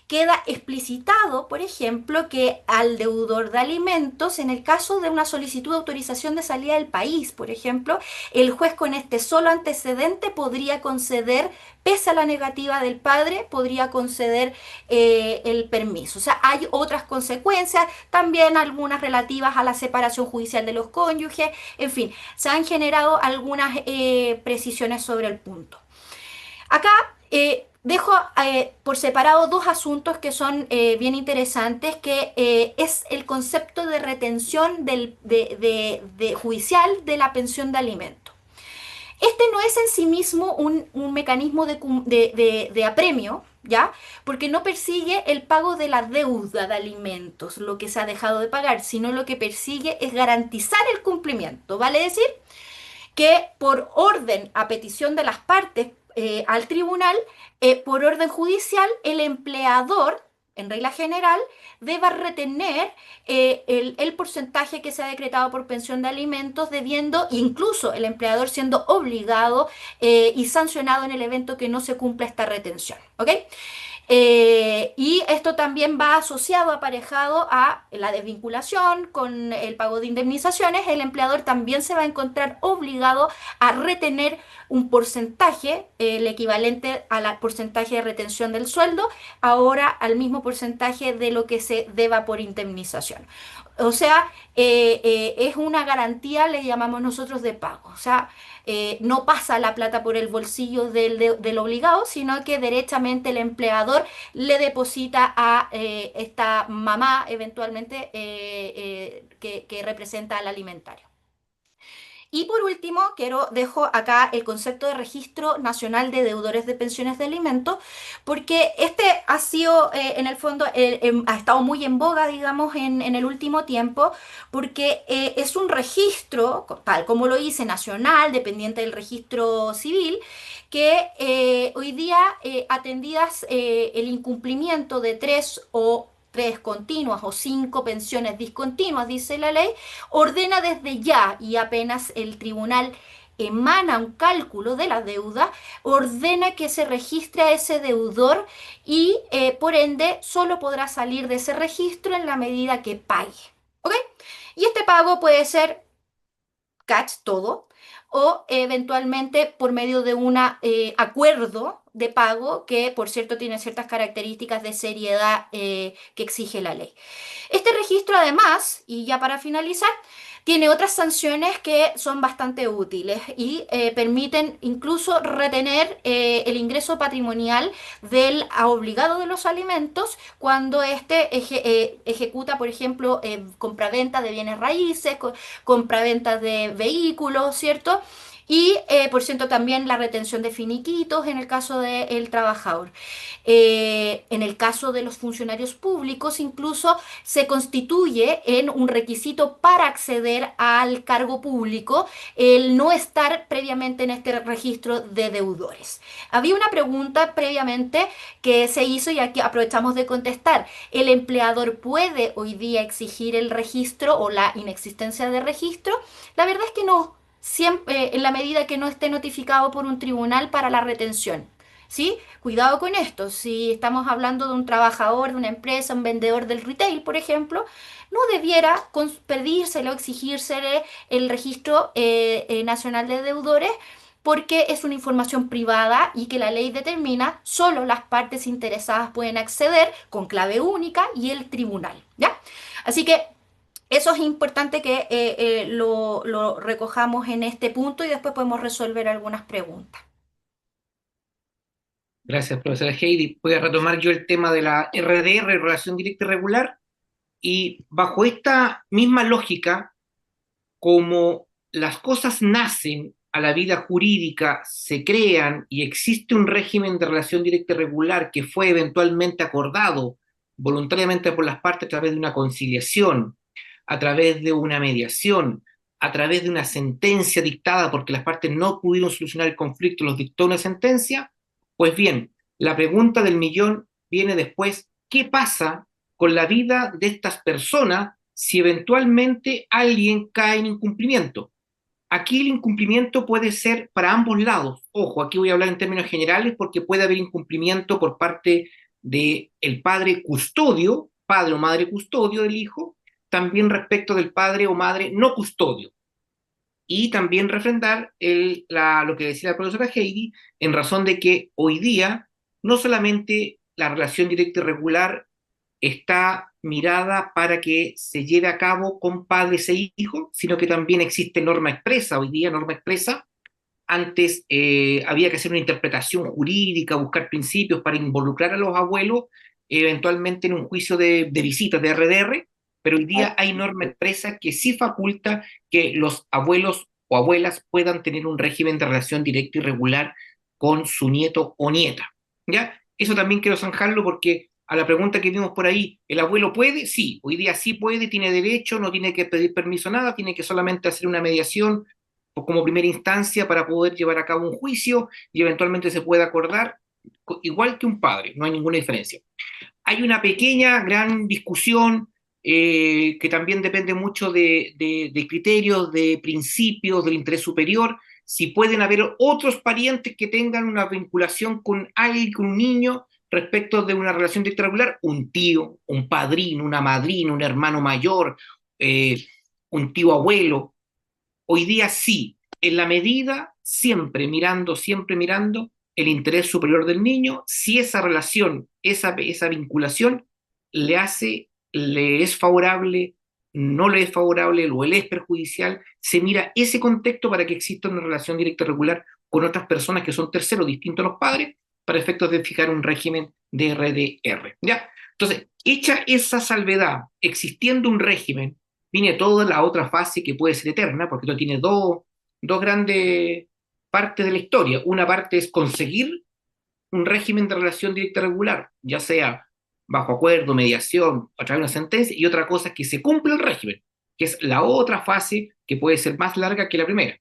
Queda explicitado, por ejemplo, que al deudor de alimentos, en el caso de una solicitud de autorización de salida del país, por ejemplo, el juez con este solo antecedente podría conceder, pese a la negativa del padre, podría conceder el permiso. O sea, hay otras consecuencias, también algunas relativas a la separación judicial de los cónyuges, en fin, se han generado algunas precisiones sobre el punto. Acá dejo por separado dos asuntos que son bien interesantes, que es el concepto de retención judicial de la pensión de alimentos. Este no es en sí mismo un mecanismo de apremio, ¿ya? Porque no persigue el pago de la deuda de alimentos, lo que se ha dejado de pagar, sino lo que persigue es garantizar el cumplimiento. Vale decir que por orden a petición de las partes al tribunal, por orden judicial, el empleador, en regla general, deba retener el porcentaje que se ha decretado por pensión de alimentos, debiendo, incluso el empleador siendo obligado y sancionado en el evento que no se cumpla esta retención. ¿Ok? Y esto también va asociado, aparejado a la desvinculación con el pago de indemnizaciones. El empleador también se va a encontrar obligado a retener un porcentaje, el equivalente al porcentaje de retención del sueldo, ahora al mismo porcentaje de lo que se deba por indemnización. O sea, es una garantía, le llamamos nosotros, de pago. O sea, no pasa la plata por el bolsillo del obligado, sino que derechamente el empleador le deposita a esta mamá, eventualmente, que representa al alimentario. Y por último, dejo acá el concepto de Registro Nacional de Deudores de Pensiones de Alimentos, porque este ha sido, en el fondo, ha estado muy en boga, digamos, en el último tiempo, porque es un registro, tal como lo dice, nacional, dependiente del registro civil, que hoy día, atendidas el incumplimiento de tres continuas o cinco pensiones discontinuas, dice la ley, ordena desde ya y apenas el tribunal emana un cálculo de la deuda, ordena que se registre a ese deudor y por ende solo podrá salir de ese registro en la medida que pague. ¿Ok? Y este pago puede ser catch todo, o eventualmente por medio de un acuerdo de pago que, por cierto, tiene ciertas características de seriedad que exige la ley. Este registro además, y ya para finalizar, tiene otras sanciones que son bastante útiles y permiten incluso retener el ingreso patrimonial del obligado de los alimentos cuando éste ejecuta, por ejemplo, compraventa de bienes raíces, compraventa de vehículos, ¿cierto? Y, por cierto, también la retención de finiquitos en el caso del trabajador. En el caso de los funcionarios públicos, incluso se constituye en un requisito para acceder al cargo público el no estar previamente en este registro de deudores. Había una pregunta previamente que se hizo y aquí aprovechamos de contestar. ¿El empleador puede hoy día exigir el registro o la inexistencia de registro? La verdad es que no, siempre en la medida que no esté notificado por un tribunal para la retención. ¿Sí? Cuidado con esto. Si estamos hablando de un trabajador de una empresa, un vendedor del retail, por ejemplo, no debiera pedírsele o exigírsele el registro nacional de deudores porque es una información privada y que la ley determina solo las partes interesadas pueden acceder con clave única y el tribunal, ¿ya? Así que eso es importante que lo recojamos en este punto y después podemos resolver algunas preguntas. Gracias, profesora Heidi. Voy a retomar yo el tema de la RDR, Relación Directa y Regular, y bajo esta misma lógica, como las cosas nacen a la vida jurídica, se crean y existe un régimen de relación directa y regular que fue eventualmente acordado voluntariamente por las partes a través de una conciliación, a través de una mediación, a través de una sentencia dictada porque las partes no pudieron solucionar el conflicto, los dictó una sentencia, pues bien, la pregunta del millón viene después: ¿qué pasa con la vida de estas personas si eventualmente alguien cae en incumplimiento? Aquí el incumplimiento puede ser para ambos lados. Ojo, aquí voy a hablar en términos generales porque puede haber incumplimiento por parte del padre custodio, padre o madre custodio del hijo, también respecto del padre o madre no custodio. Y también refrendar lo que decía la profesora Heidi, en razón de que hoy día no solamente la relación directa y regular está mirada para que se lleve a cabo con padres e hijos, sino que también existe norma expresa, hoy día norma expresa. Antes había que hacer una interpretación jurídica, buscar principios para involucrar a los abuelos, eventualmente en un juicio de visitas de RDR, pero hoy día hay norma expresa que sí faculta que los abuelos o abuelas puedan tener un régimen de relación directa y regular con su nieto o nieta. ¿Ya? Eso también quiero zanjarlo porque a la pregunta que vimos por ahí, ¿el abuelo puede? Sí, hoy día sí puede, tiene derecho, no tiene que pedir permiso nada, tiene que solamente hacer una mediación como primera instancia para poder llevar a cabo un juicio y eventualmente se puede acordar, igual que un padre, no hay ninguna diferencia. Hay una pequeña, gran discusión que también depende mucho de criterios, de principios, del interés superior, si pueden haber otros parientes que tengan una vinculación con alguien, con un niño, respecto de una relación regular, un tío, un padrino, una madrina, un hermano mayor, un tío abuelo. Hoy día sí, en la medida, siempre mirando el interés superior del niño, si esa relación, esa vinculación le es favorable, no le es favorable o le es perjudicial, se mira ese contexto para que exista una relación directa y regular con otras personas que son terceros distintos a los padres, para efectos de fijar un régimen de RDR. ¿Ya? Entonces, hecha esa salvedad, existiendo un régimen, viene toda la otra fase que puede ser eterna, porque esto tiene dos dos grandes partes de la historia. Una parte es conseguir un régimen de relación directa regular, ya sea bajo acuerdo, mediación, a través de una sentencia, y otra cosa es que se cumple el régimen, que es la otra fase que puede ser más larga que la primera.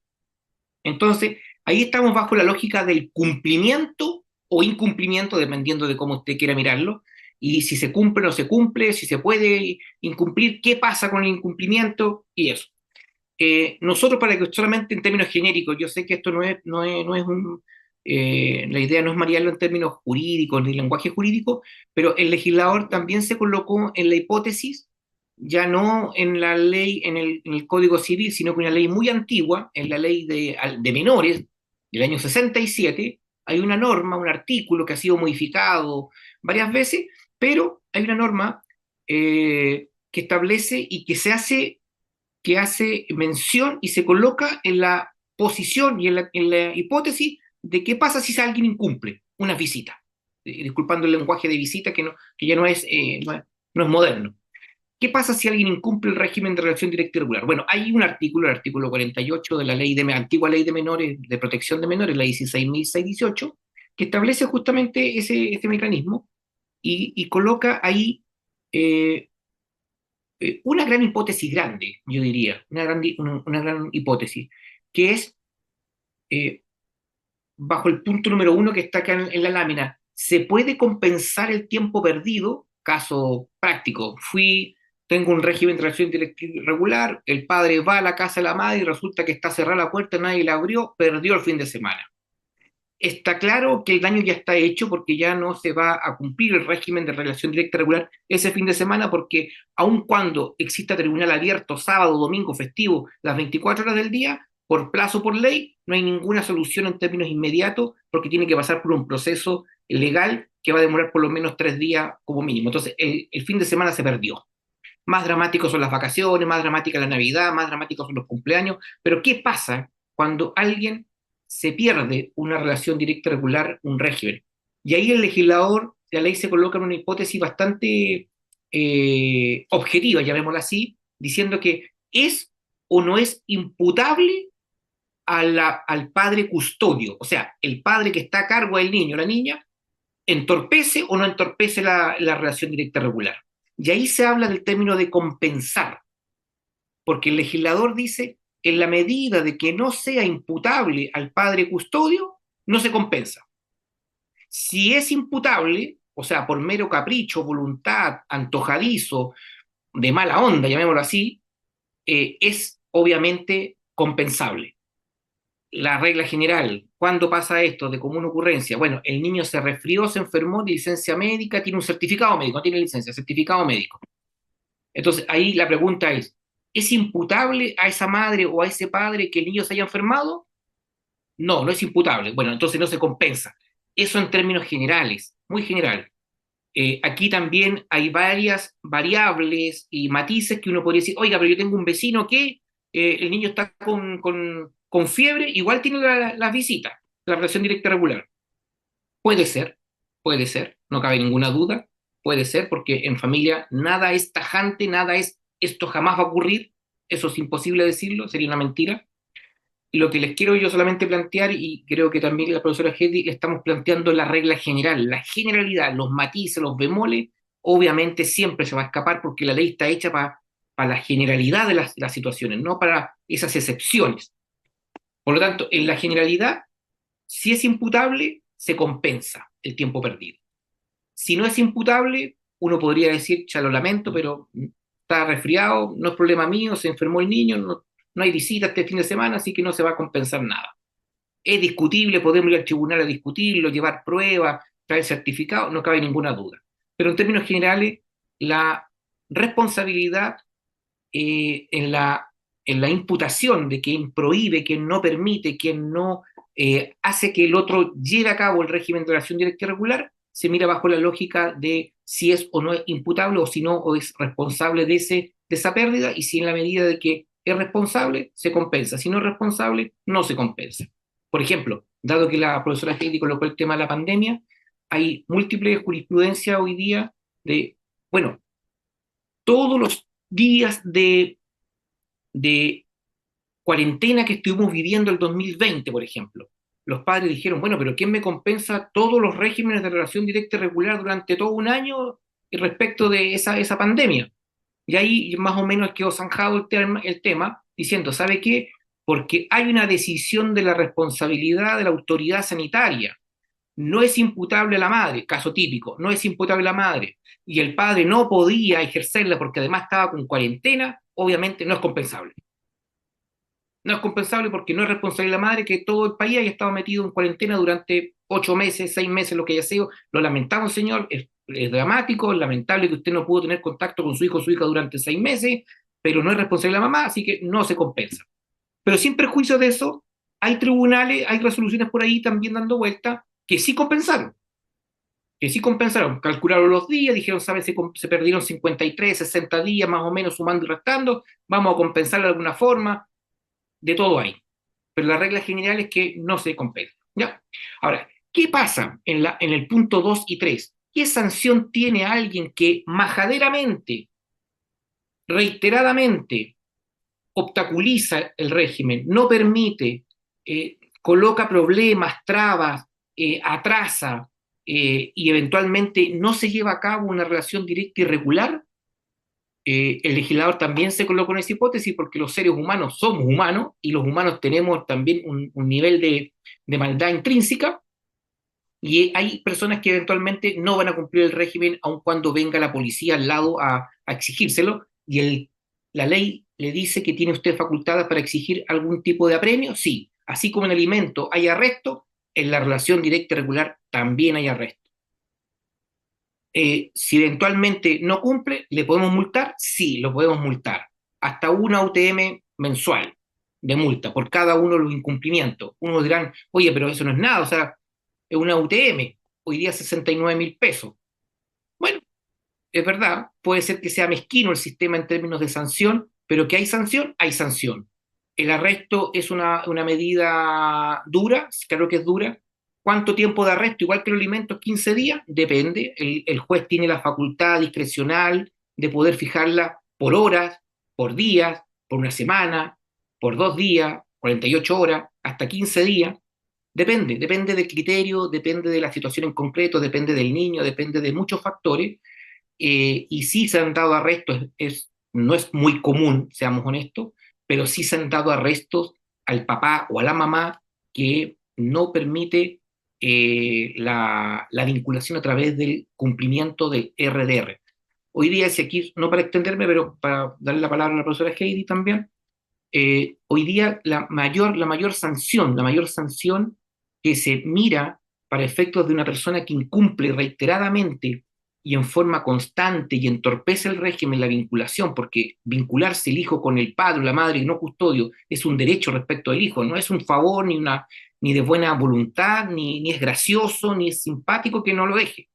Entonces, ahí estamos bajo la lógica del cumplimiento o incumplimiento, dependiendo de cómo usted quiera mirarlo, y si se cumple o no se cumple, si se puede incumplir, qué pasa con el incumplimiento y eso. Nosotros, para que solamente en términos genéricos, yo sé que esto no es la idea no es marearlo en términos jurídicos ni lenguaje jurídico, pero el legislador también se colocó en la hipótesis, ya no en la ley, en el Código Civil, sino que una ley muy antigua, en la ley de menores del año 67, hay una norma, un artículo que ha sido modificado varias veces, pero hay una norma que establece y que hace mención y se coloca en la posición y en la hipótesis de qué pasa si alguien incumple una visita. Disculpando el lenguaje de visita que ya no es moderno. ¿Qué pasa si alguien incumple el régimen de relación directa y regular? Bueno, hay un artículo, el artículo 48 de la antigua ley de menores, de protección de menores, la 16.618, que establece justamente ese mecanismo y coloca ahí eh, una gran hipótesis grande, yo diría, una gran hipótesis, que es, eh, bajo el punto número uno que está acá en la lámina, ¿se puede compensar el tiempo perdido? Caso práctico, tengo un régimen de relación irregular, el padre va a la casa de la madre y resulta que está cerrada la puerta, nadie la abrió, perdió el fin de semana. Está claro que el daño ya está hecho porque ya no se va a cumplir el régimen de relación directa regular ese fin de semana porque aun cuando exista tribunal abierto sábado, domingo, festivo, las 24 horas del día, por plazo, por ley, no hay ninguna solución en términos inmediatos porque tiene que pasar por un proceso legal que va a demorar por lo menos 3 días como mínimo. Entonces, el fin de semana se perdió. Más dramáticos son las vacaciones, más dramática la Navidad, más dramáticos son los cumpleaños, pero ¿qué pasa cuando alguien se pierde una relación directa regular, un régimen? Y ahí el legislador, la ley se coloca en una hipótesis bastante objetiva, llamémosla así, diciendo que es o no es imputable al padre custodio, o sea, el padre que está a cargo del niño o la niña, entorpece o no entorpece la relación directa regular. Y ahí se habla del término de compensar, porque el legislador dice, en la medida de que no sea imputable al padre custodio, no se compensa. Si es imputable, o sea, por mero capricho, voluntad, antojadizo, de mala onda, llamémoslo así, es obviamente compensable. La regla general, ¿cuándo pasa esto de común ocurrencia? Bueno, el niño se resfrió, se enfermó, de licencia médica, tiene un certificado médico, no tiene licencia, certificado médico. Entonces, ahí la pregunta ¿es imputable a esa madre o a ese padre que el niño se haya enfermado? No, no es imputable. Bueno, entonces no se compensa. Eso en términos generales, muy general. Aquí también hay varias variables y matices que uno podría decir, oiga, pero yo tengo un vecino que el niño está con fiebre, igual tiene las visitas, la relación directa regular. Puede ser, puede ser, no cabe ninguna duda, puede ser, porque en familia nada es tajante, esto jamás va a ocurrir, eso es imposible decirlo, sería una mentira. Y lo que les quiero yo solamente plantear, y creo que también la profesora Hedy le estamos planteando la regla general, la generalidad, los matices, los bemoles, obviamente siempre se va a escapar porque la ley está hecha para la generalidad de las situaciones, no para esas excepciones. Por lo tanto, en la generalidad, si es imputable, se compensa el tiempo perdido. Si no es imputable, uno podría decir, ya lo lamento, pero está resfriado, no es problema mío, se enfermó el niño, no hay visita este fin de semana, así que no se va a compensar nada. Es discutible, podemos ir al tribunal a discutirlo, llevar pruebas, traer certificado, no cabe ninguna duda. Pero en términos generales, la responsabilidad en la imputación de quien prohíbe, quien no permite, quien no hace que el otro lleve a cabo el régimen de relación directa y regular, se mira bajo la lógica de si es o no es imputable o si no o es responsable de esa pérdida y si en la medida de que es responsable, se compensa. Si no es responsable, no se compensa. Por ejemplo, dado que la profesora Heidi colocó el tema de la pandemia, hay múltiples jurisprudencias hoy día de, bueno, todos los días de cuarentena que estuvimos viviendo el 2020, por ejemplo. Los padres dijeron, bueno, pero ¿quién me compensa todos los regímenes de relación directa y regular durante todo un año respecto de esa pandemia? Y ahí más o menos quedó zanjado el tema, diciendo, ¿sabe qué? Porque hay una decisión de la responsabilidad de la autoridad sanitaria. No es imputable a la madre, caso típico, no es imputable a la madre, y el padre no podía ejercerla porque además estaba con cuarentena, obviamente no es compensable. No es compensable porque no es responsable de la madre que todo el país haya estado metido en cuarentena durante 8 meses, 6 meses, lo que haya sido. Lo lamentamos, señor, es dramático, es lamentable que usted no pudo tener contacto con su hijo o su hija durante 6 meses, pero no es responsable de la mamá, así que no se compensa. Pero sin perjuicio de eso, hay tribunales, hay resoluciones por ahí también dando vuelta que sí compensaron, calcularon los días, dijeron, ¿sabes? Se perdieron 53, 60 días más o menos sumando y restando, vamos a compensar de alguna forma, de todo hay. Pero la regla general es que no se compensa. ¿Ya? Ahora, ¿qué pasa en el punto 2 y 3? ¿Qué sanción tiene alguien que majaderamente, reiteradamente, obstaculiza el régimen, no permite, coloca problemas, trabas, atrasa y eventualmente no se lleva a cabo una relación directa y regular? El legislador también se colocó en esa hipótesis porque los seres humanos somos humanos y los humanos tenemos también un nivel de maldad intrínseca y hay personas que eventualmente no van a cumplir el régimen aun cuando venga la policía al lado a exigírselo y la ley le dice que tiene usted facultades para exigir algún tipo de apremio, sí, así como en alimento hay arresto, en la relación directa y regular también hay arresto. Si eventualmente no cumple, ¿le podemos multar? Sí, lo podemos multar. Hasta una UTM mensual de multa por cada uno de los incumplimientos. Unos dirán, oye, pero eso no es nada, o sea, es una UTM, hoy día 69.000 pesos. Bueno, es verdad, puede ser que sea mezquino el sistema en términos de sanción, pero que hay sanción, hay sanción. El arresto es una medida dura, claro que es dura. ¿Cuánto tiempo de arresto? Igual que los alimentos, 15 días, depende. El juez tiene la facultad discrecional de poder fijarla por horas, por días, por una semana, por 2 días, 48 horas, hasta 15 días. Depende del criterio, depende de la situación en concreto, depende del niño, depende de muchos factores y sí se han dado arrestos, no es muy común, seamos honestos, pero sí se han dado arrestos al papá o a la mamá que no permite la vinculación a través del cumplimiento del RDR. Hoy día, si aquí, no para extenderme, pero para darle la palabra a la profesora Heidi también, hoy día la mayor sanción que se mira para efectos de una persona que incumple reiteradamente y en forma constante y entorpece el régimen, la vinculación, porque vincularse el hijo con el padre o la madre y no custodio es un derecho respecto al hijo, no es un favor ni de buena voluntad, ni es gracioso, ni es simpático que no lo deje.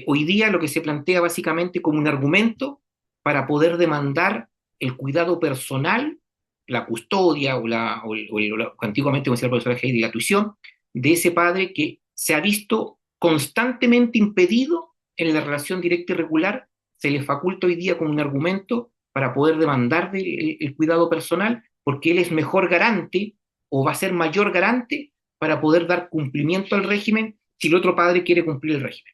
Hoy día lo que se plantea básicamente como un argumento para poder demandar el cuidado personal, la custodia antiguamente, como decía el profesor Heidi, la tuición de ese padre que se ha visto constantemente impedido en la relación directa y regular, se le faculta hoy día como un argumento para poder demandar el cuidado personal, porque él es mejor garante o va a ser mayor garante para poder dar cumplimiento al régimen si el otro padre quiere cumplir el régimen.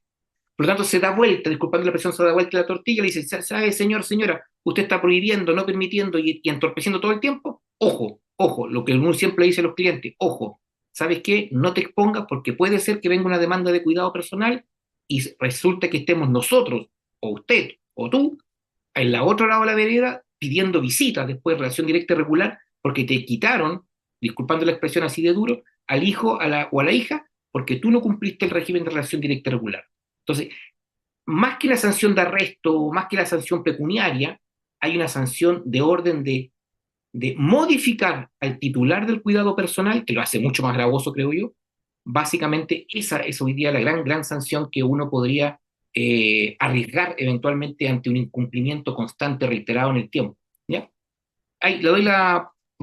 Por lo tanto, se da vuelta, disculpando la presión, se da vuelta la tortilla y le dice, ¿sabe, señor, señora? Usted está prohibiendo, no permitiendo y entorpeciendo todo el tiempo. Ojo, ojo, lo que uno siempre dice a los clientes, ojo, ¿sabes qué? No te expongas porque puede ser que venga una demanda de cuidado personal y resulta que estemos nosotros, o usted, o tú, en la otra lado de la vereda, pidiendo visitas después de relación directa y regular, porque te quitaron, disculpando la expresión así de duro, al hijo o a la hija, porque tú no cumpliste el régimen de relación directa y regular. Entonces, más que la sanción de arresto, más que la sanción pecuniaria, hay una sanción de orden de modificar al titular del cuidado personal, que lo hace mucho más gravoso, creo yo. Básicamente, esa es hoy día la gran sanción que uno podría arriesgar eventualmente ante un incumplimiento constante, reiterado en el tiempo. ¿Ya? Ahí le doy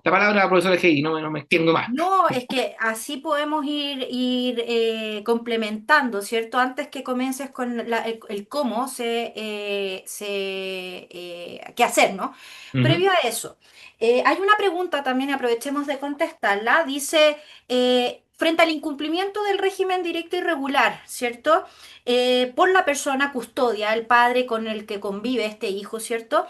La palabra, profesora Heidi, no me extiendo más. No, es que así podemos ir complementando, ¿cierto? Antes que comiences con el cómo qué hacer, ¿no? Ujú. Previo a eso, hay una pregunta también, aprovechemos de contestarla. Dice, frente al incumplimiento del régimen directo y regular, ¿cierto? Por la persona custodia, el padre con el que convive este hijo, ¿cierto?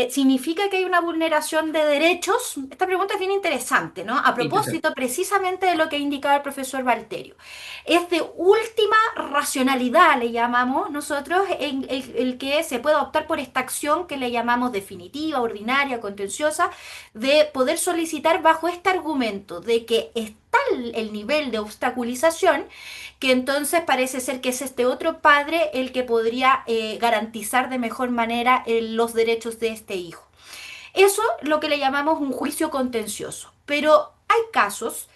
¿Significa que hay una vulneración de derechos? Esta pregunta es bien interesante, ¿no? A Interesante. propósito precisamente de lo que indicaba el profesor Valterio. Es de última racionalidad, le llamamos nosotros, en el que se pueda optar por esta acción que le llamamos definitiva, ordinaria, contenciosa, de poder solicitar bajo este argumento de que está el nivel de obstaculización, que entonces parece ser que es este otro padre el que podría garantizar de mejor manera los derechos de este hijo. Eso es lo que le llamamos un juicio contencioso. Pero hay casos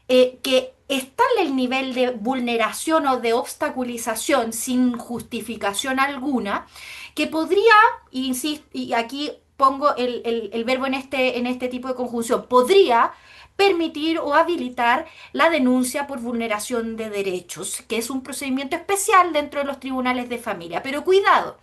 que está el nivel de vulneración o de obstaculización sin justificación alguna, que podría, insisto, y aquí pongo el verbo en este tipo de conjunción, podría permitir o habilitar la denuncia por vulneración de derechos, que es un procedimiento especial dentro de los tribunales de familia. Pero cuidado,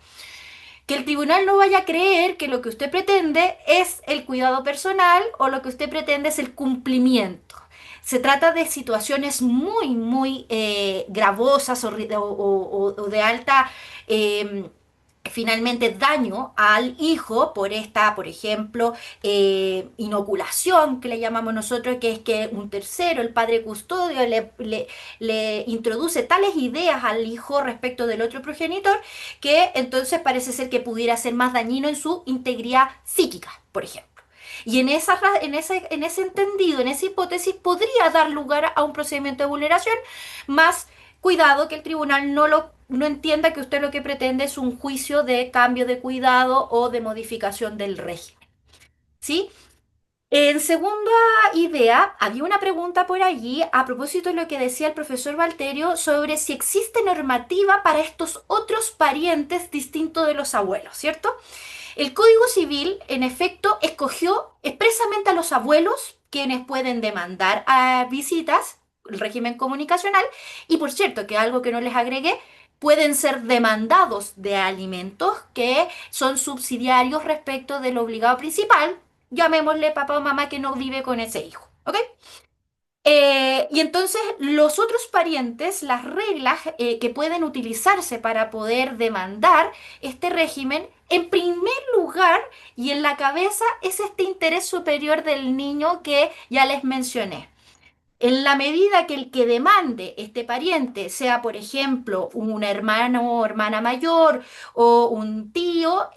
que el tribunal no vaya a creer que lo que usted pretende es el cuidado personal o lo que usted pretende es el cumplimiento. Se trata de situaciones muy gravosas o de alta, eh, finalmente, daño al hijo por esta, por ejemplo, inoculación que le llamamos nosotros, que es que un tercero, el padre custodio, le introduce tales ideas al hijo respecto del otro progenitor que entonces parece ser que pudiera ser más dañino en su integridad psíquica, por ejemplo. Y en ese entendido, en esa hipótesis, podría dar lugar a un procedimiento de vulneración, más cuidado que el tribunal no entienda que usted lo que pretende es un juicio de cambio de cuidado o de modificación del régimen. ¿Sí? En segunda idea, había una pregunta por allí a propósito de lo que decía el profesor Valterio sobre si existe normativa para estos otros parientes distintos de los abuelos, ¿cierto? El Código Civil, en efecto, escogió expresamente a los abuelos, quienes pueden demandar a visitas, el régimen comunicacional, y por cierto, que algo que no les agregué, pueden ser demandados de alimentos que son subsidiarios respecto del obligado principal, llamémosle papá o mamá que no vive con ese hijo, ¿ok? Y entonces los otros parientes, las reglas que pueden utilizarse para poder demandar este régimen, en primer lugar y en la cabeza es este interés superior del niño que ya les mencioné. En la medida que el que demande este pariente sea, por ejemplo, un hermano o hermana mayor o un tío,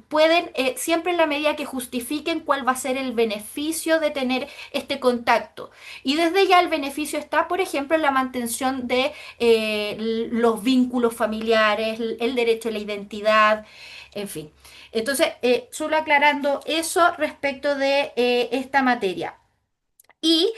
pueden, siempre en la medida que justifiquen cuál va a ser el beneficio de tener este contacto. Y desde ya el beneficio está, por ejemplo, en la mantención de los vínculos familiares, el derecho a la identidad, en fin. Entonces, solo aclarando eso respecto de esta materia. Y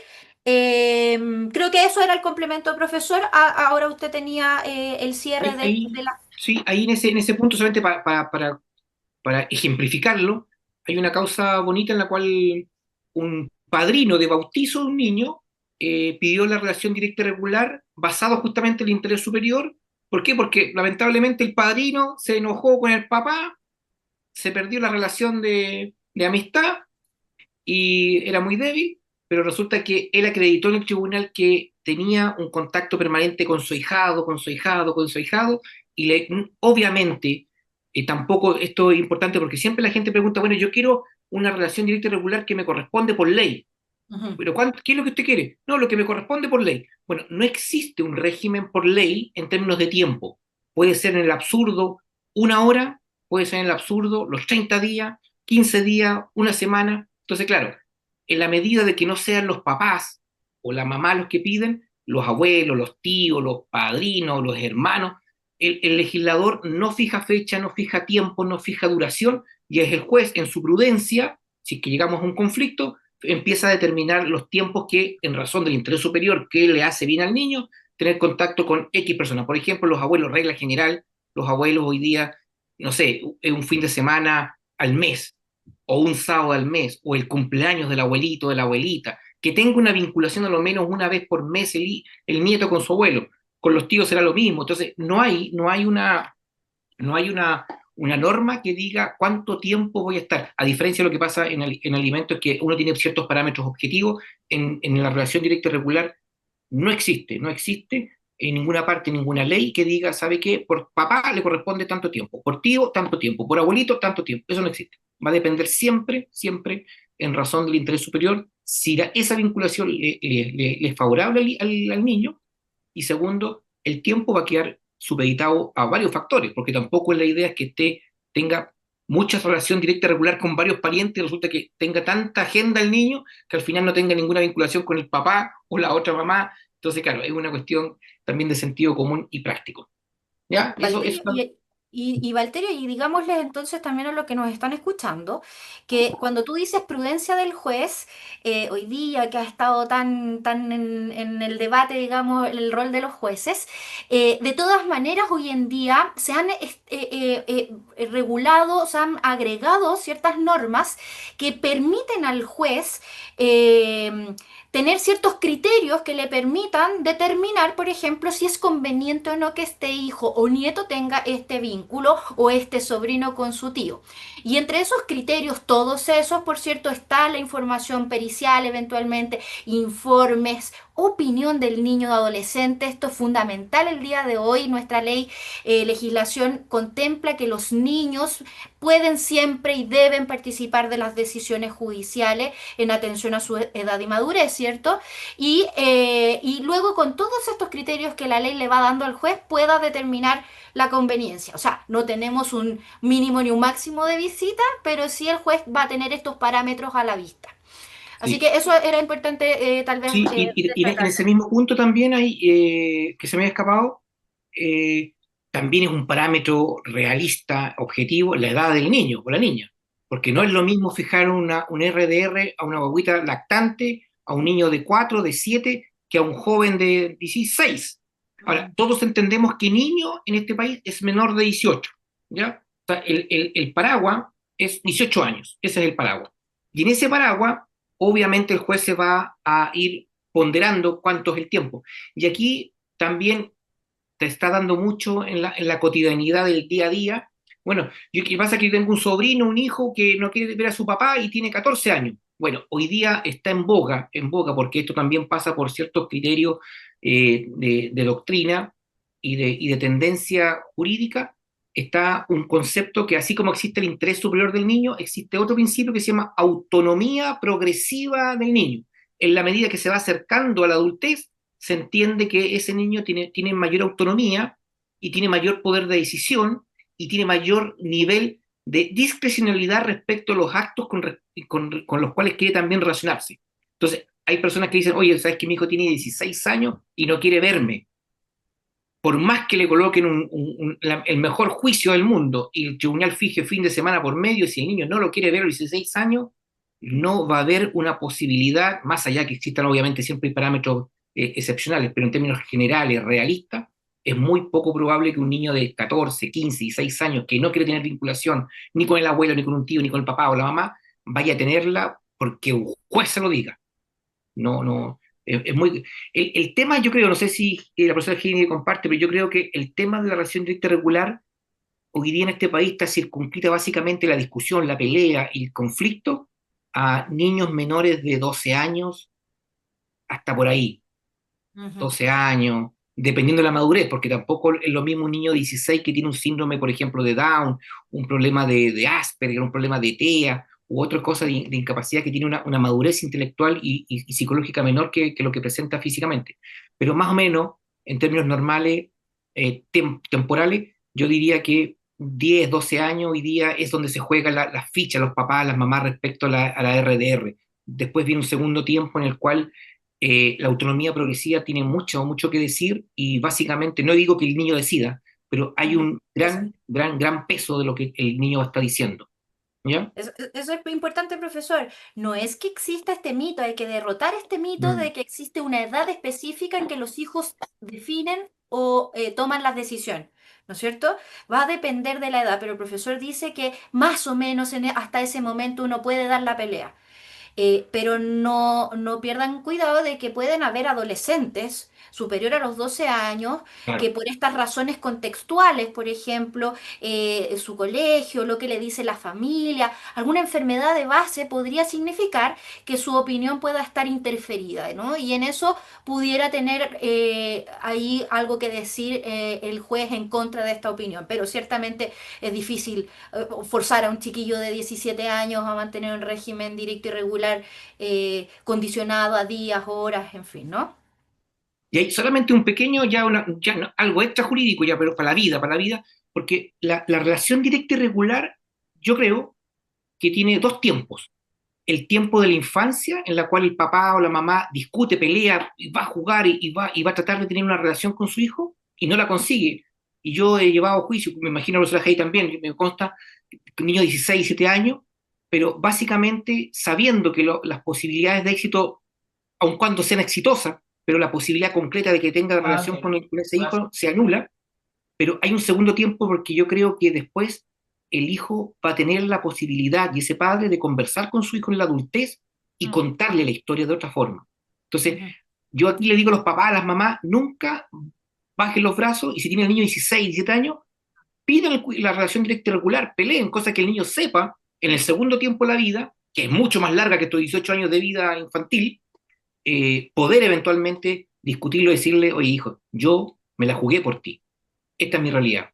creo que eso era el complemento, profesor. Ahora usted tenía el cierre de la... Sí, ahí en ese punto, solamente para ejemplificarlo, hay una causa bonita en la cual un padrino de bautizo de un niño pidió la relación directa y regular basado justamente en el interés superior. ¿Por qué? Porque lamentablemente el padrino se enojó con el papá, se perdió la relación de amistad y era muy débil, pero resulta que él acreditó en el tribunal que tenía un contacto permanente con su ahijado, con su ahijado, con su ahijado, y obviamente, tampoco esto es importante porque siempre la gente pregunta, bueno, yo quiero una relación directa y regular que me corresponde por ley, Ujú, pero ¿qué es lo que usted quiere? No, lo que me corresponde por ley. Bueno, no existe un régimen por ley en términos de tiempo. Puede ser en el absurdo una hora, puede ser en el absurdo los 30 días, 15 días, una semana. Entonces, claro, en la medida de que no sean los papás o la mamá los que piden, los abuelos, los tíos, los padrinos, los hermanos, el legislador no fija fecha, no fija tiempo, no fija duración, y es el juez en su prudencia, si es que llegamos a un conflicto, empieza a determinar los tiempos que, en razón del interés superior que le hace bien al niño, tener contacto con X personas. Por ejemplo, los abuelos, regla general, los abuelos hoy día, no sé, un fin de semana al mes, o un sábado al mes, o el cumpleaños del abuelito o de la abuelita, que tenga una vinculación a lo menos una vez por mes el nieto con su abuelo. Con los tíos será lo mismo. Entonces, no hay una norma que diga cuánto tiempo voy a estar, a diferencia de lo que pasa en alimentos, que uno tiene ciertos parámetros objetivos. En la relación directa y regular no existe en ninguna parte, ninguna ley que diga, ¿sabe qué? Por papá le corresponde tanto tiempo, por tío tanto tiempo, por abuelito tanto tiempo. Eso no existe. Va a depender siempre, siempre, en razón del interés superior, si esa vinculación le es favorable al niño. Y segundo, el tiempo va a quedar supeditado a varios factores, porque tampoco la idea es que tenga mucha relación directa y regular con varios parientes, y resulta que tenga tanta agenda el niño que al final no tenga ninguna vinculación con el papá o la otra mamá. Entonces, claro, es una cuestión también de sentido común y práctico. ¿Ya? Eso. Valterio, y Valterio, y digámosles entonces también a los que nos están escuchando, que cuando tú dices prudencia del juez, hoy día que ha estado tan en el debate, digamos, el rol de los jueces, de todas maneras hoy en día se han regulado, se han agregado ciertas normas que permiten al juez tener ciertos criterios que le permitan determinar, por ejemplo, si es conveniente o no que este hijo o nieto tenga este vínculo o este sobrino con su tío. Y entre esos criterios, todos esos, por cierto, está la información pericial, eventualmente, informes, opinión del niño o adolescente. Esto es fundamental el día de hoy. Nuestra ley, legislación contempla que los niños pueden siempre y deben participar de las decisiones judiciales en atención a su edad y madurez, ¿cierto? Y luego con todos estos criterios que la ley le va dando al juez pueda determinar la conveniencia. O sea, no tenemos un mínimo ni un máximo de visita, pero sí el juez va a tener estos parámetros a la vista. Así Sí, que eso era importante tal vez sí, y en ese destacarlo. mismo punto también hay, que se me ha escapado, también es un parámetro realista, objetivo, la edad del niño o la niña, porque no es Claro. lo mismo fijar un RDR a una guaguita lactante, a un niño de 4 de 7 que a un joven de 16. Ahora, Mm. todos entendemos que niño en este país es menor de 18, ¿ya? O sea, el paraguas es 18 años, ese es el paraguas. Y en ese paraguas, obviamente el juez se va a ir ponderando cuánto es el tiempo. Y aquí también te está dando mucho en la cotidianidad del día a día. Bueno, ¿qué pasa? Que yo tengo un sobrino, un hijo que no quiere ver a su papá y tiene 14 años. Bueno, hoy día está en boga, porque esto también pasa por ciertos criterios de doctrina y de tendencia jurídica. Está un concepto que, así como existe el interés superior del niño, existe otro principio que se llama autonomía progresiva del niño. En la medida que se va acercando a la adultez, se entiende que ese niño tiene mayor autonomía y tiene mayor poder de decisión y tiene mayor nivel de discrecionalidad respecto a los actos con los cuales quiere también relacionarse. Entonces, hay personas que dicen, oye, ¿sabes que mi hijo tiene 16 años y no quiere verme? Por más que le coloquen el mejor juicio del mundo y el tribunal fije fin de semana por medio, si el niño no lo quiere ver a los 16 años, no va a haber una posibilidad, más allá que existan obviamente siempre hay parámetros excepcionales, pero en términos generales, realistas, es muy poco probable que un niño de 14, 15, 16 años que no quiere tener vinculación ni con el abuelo, ni con un tío, ni con el papá o la mamá, vaya a tenerla porque un juez se lo diga. No, no, es muy... El tema, yo creo, no sé si la profesora Gini comparte, pero yo creo que el tema de la relación directa y regular hoy día en este país está circunscrita básicamente la discusión, la pelea y el conflicto a niños menores de 12 años hasta por ahí, Ujú. 12 años, dependiendo de la madurez, porque tampoco es lo mismo un niño de 16 que tiene un síndrome, por ejemplo, de Down, un problema de Asperger, un problema de TEA, u otra cosa de incapacidad que tiene una madurez intelectual y psicológica menor que lo que presenta físicamente. Pero más o menos, en términos normales, temporales, yo diría que 10 12 años hoy día es donde se juegan las fichas, los papás, las mamás respecto a la RDR. Después viene un segundo tiempo en el cual la autonomía progresiva tiene mucho, mucho que decir y básicamente, no digo que el niño decida, pero hay Ujú. un Eso. gran, gran, gran peso de lo que el niño está diciendo. ¿Ya? Eso es importante, profesor. No es que exista este mito, hay que derrotar este mito Mm. de que existe una edad específica en que los hijos definen o toman las decisiones. ¿no es cierto? Va a depender de la edad, pero el profesor dice que más o menos hasta ese momento uno puede dar la pelea. Pero no pierdan cuidado de que pueden haber adolescentes superior a los 12 años que Claro. por estas razones contextuales, por ejemplo, su colegio, lo que le dice la familia, alguna enfermedad de base podría significar que su opinión pueda estar interferida, ¿no? Y en eso pudiera tener ahí algo que decir el juez en contra de esta opinión. Pero ciertamente es difícil forzar a un chiquillo de 17 años a mantener un régimen directo y regular condicionado a días, horas, en fin, ¿no? Y hay solamente un pequeño, algo extra jurídico, ya, pero para la vida, porque la relación directa y regular, yo creo que tiene dos tiempos. El tiempo de la infancia, en la cual el papá o la mamá discute, pelea, y va a jugar y va a tratar de tener una relación con su hijo y no la consigue. Y yo he llevado juicio, me imagino a Rosela Hay también, me consta, un niño de 16, 17 años, pero básicamente sabiendo que las posibilidades de éxito, aun cuando sean exitosas, pero la posibilidad concreta de que tenga relación con ese hijo se anula, pero hay un segundo tiempo porque yo creo que después el hijo va a tener la posibilidad y ese padre de conversar con su hijo en la adultez y Mm, contarle la historia de otra forma. Entonces, ujú, yo aquí le digo a los papás, a las mamás, nunca bajen los brazos y si tiene el niño 16, 17 años, pidan la relación directa y regular, peleen, cosa que el niño sepa en el segundo tiempo de la vida, que es mucho más larga que estos 18 años de vida infantil, poder eventualmente discutirlo y decirle, oye hijo, yo me la jugué por ti, esta es mi realidad.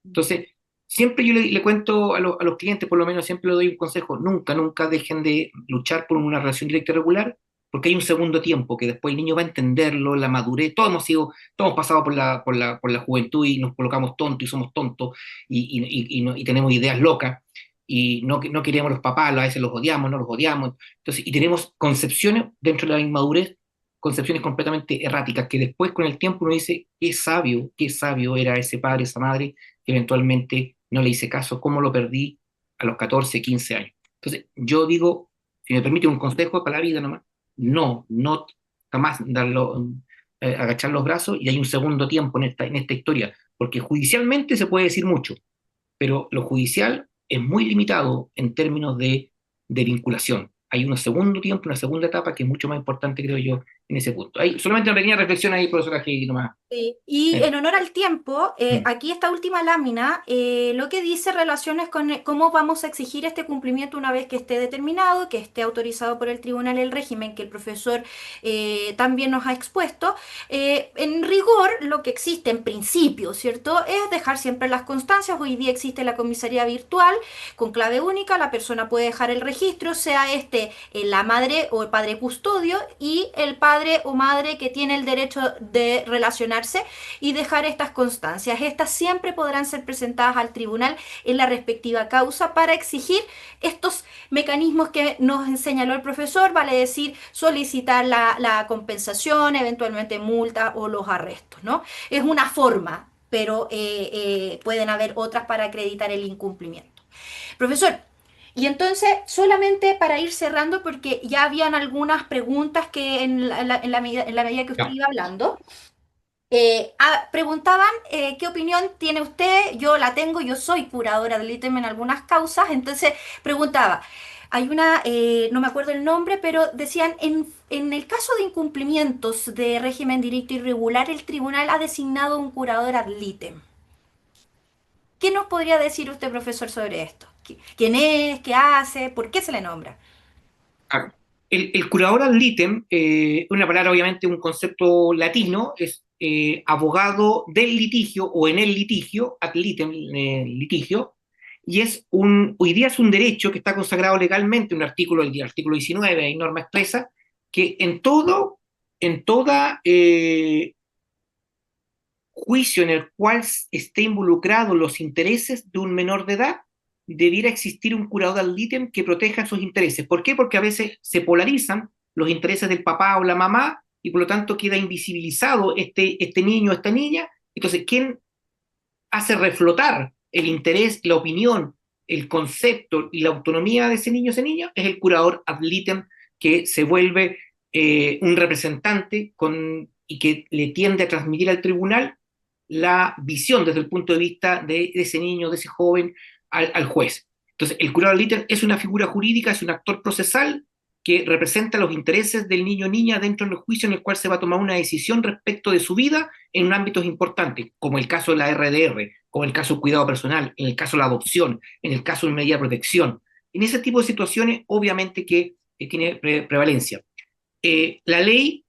Entonces, siempre yo le cuento a los clientes, por lo menos siempre le doy un consejo, nunca, nunca dejen de luchar por una relación directa y regular, porque hay un segundo tiempo que después el niño va a entenderlo, la madurez, todos hemos pasado por la juventud y nos colocamos tontos y somos tontos y tenemos ideas locas y no queremos los papás, a veces los odiamos, no los odiamos, entonces, y tenemos concepciones dentro de la inmadurez, concepciones completamente erráticas, que después con el tiempo uno dice, qué sabio era ese padre, esa madre, que eventualmente no le hice caso, cómo lo perdí a los 14 15 años. Entonces, yo digo, si me permite un consejo para la vida nomás, no jamás agachar los brazos y hay un segundo tiempo en esta historia, porque judicialmente se puede decir mucho, pero lo judicial es muy limitado en términos de vinculación. Hay un segundo tiempo, una segunda etapa que es mucho más importante, creo yo, en ese punto. Hay solamente una pequeña reflexión ahí, profesora, que nomás. sí. Y Eh, en honor al tiempo, mm, aquí esta última lámina, lo que dice relaciones con cómo vamos a exigir este cumplimiento una vez que esté determinado, que esté autorizado por el tribunal el régimen que el profesor también nos ha expuesto. En rigor, lo que existe en principio, ¿cierto? Es dejar siempre las constancias. Hoy día existe la comisaría virtual con clave única, la persona puede dejar el registro, sea este la madre o el padre custodio y el padre o madre que tiene el derecho de relacionarse y dejar estas constancias. Estas siempre podrán ser presentadas al tribunal en la respectiva causa para exigir estos mecanismos que nos señaló el profesor, vale decir, solicitar la compensación, eventualmente multa o los arrestos, ¿no? Es una forma, pero pueden haber otras para acreditar el incumplimiento. Profesor, y entonces, solamente para ir cerrando, porque ya habían algunas preguntas que en la medida que usted ya. iba hablando, preguntaban qué opinión tiene usted, yo la tengo, yo soy curadora del ítem en algunas causas, entonces preguntaba, hay una, no me acuerdo el nombre, pero decían, en el caso de incumplimientos de régimen directo irregular, el tribunal ha designado un curador ad litem. ¿Qué nos podría decir usted, profesor, sobre esto? ¿Quién es? ¿Qué hace? ¿Por qué se le nombra? Ah, el curador ad litem, una palabra obviamente un concepto latino, es abogado del litigio o en el litigio, ad litem, litigio, y hoy día es un derecho que está consagrado legalmente, un artículo, el artículo 19, hay norma expresa, que en toda juicio en el cual esté involucrado los intereses de un menor de edad, debiera existir un curador ad litem que proteja esos intereses. ¿Por qué? Porque a veces se polarizan los intereses del papá o la mamá y por lo tanto queda invisibilizado este niño o esta niña. Entonces, ¿quién hace reflotar el interés, la opinión, el concepto y la autonomía de ese niño o esa niña? Es el curador ad litem que se vuelve un representante y que le tiende a transmitir al tribunal la visión desde el punto de vista de ese niño, de ese joven, al juez. Entonces, el curador ad litem es una figura jurídica, es un actor procesal que representa los intereses del niño o niña dentro del juicio en el cual se va a tomar una decisión respecto de su vida en ámbitos importantes, como el caso de la RDR, como el caso del cuidado personal, en el caso de la adopción, en el caso de una medida de protección. En ese tipo de situaciones, obviamente que tiene prevalencia. La ley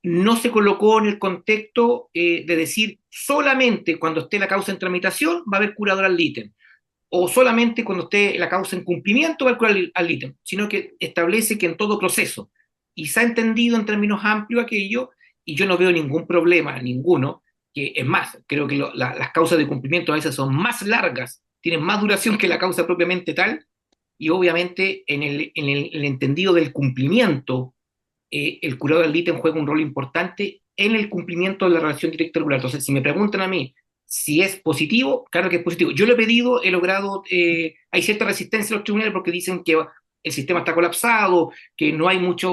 no se colocó en el contexto de decir solamente cuando esté la causa en tramitación va a haber curador ad litem, o solamente cuando esté la causa en cumplimiento va a haber curador ad litem, sino que establece que en todo proceso. Y se ha entendido en términos amplios aquello, y yo no veo ningún problema, ninguno, que es más, creo que las causas de cumplimiento a veces son más largas, tienen más duración que la causa propiamente tal, y obviamente en el entendido del cumplimiento el curador ad litem juega un rol importante en el cumplimiento de la relación directa regular. Entonces, si me preguntan a mí si es positivo, claro que es positivo. Yo lo he pedido, he logrado, hay cierta resistencia en los tribunales porque dicen que el sistema está colapsado, que no hay muchos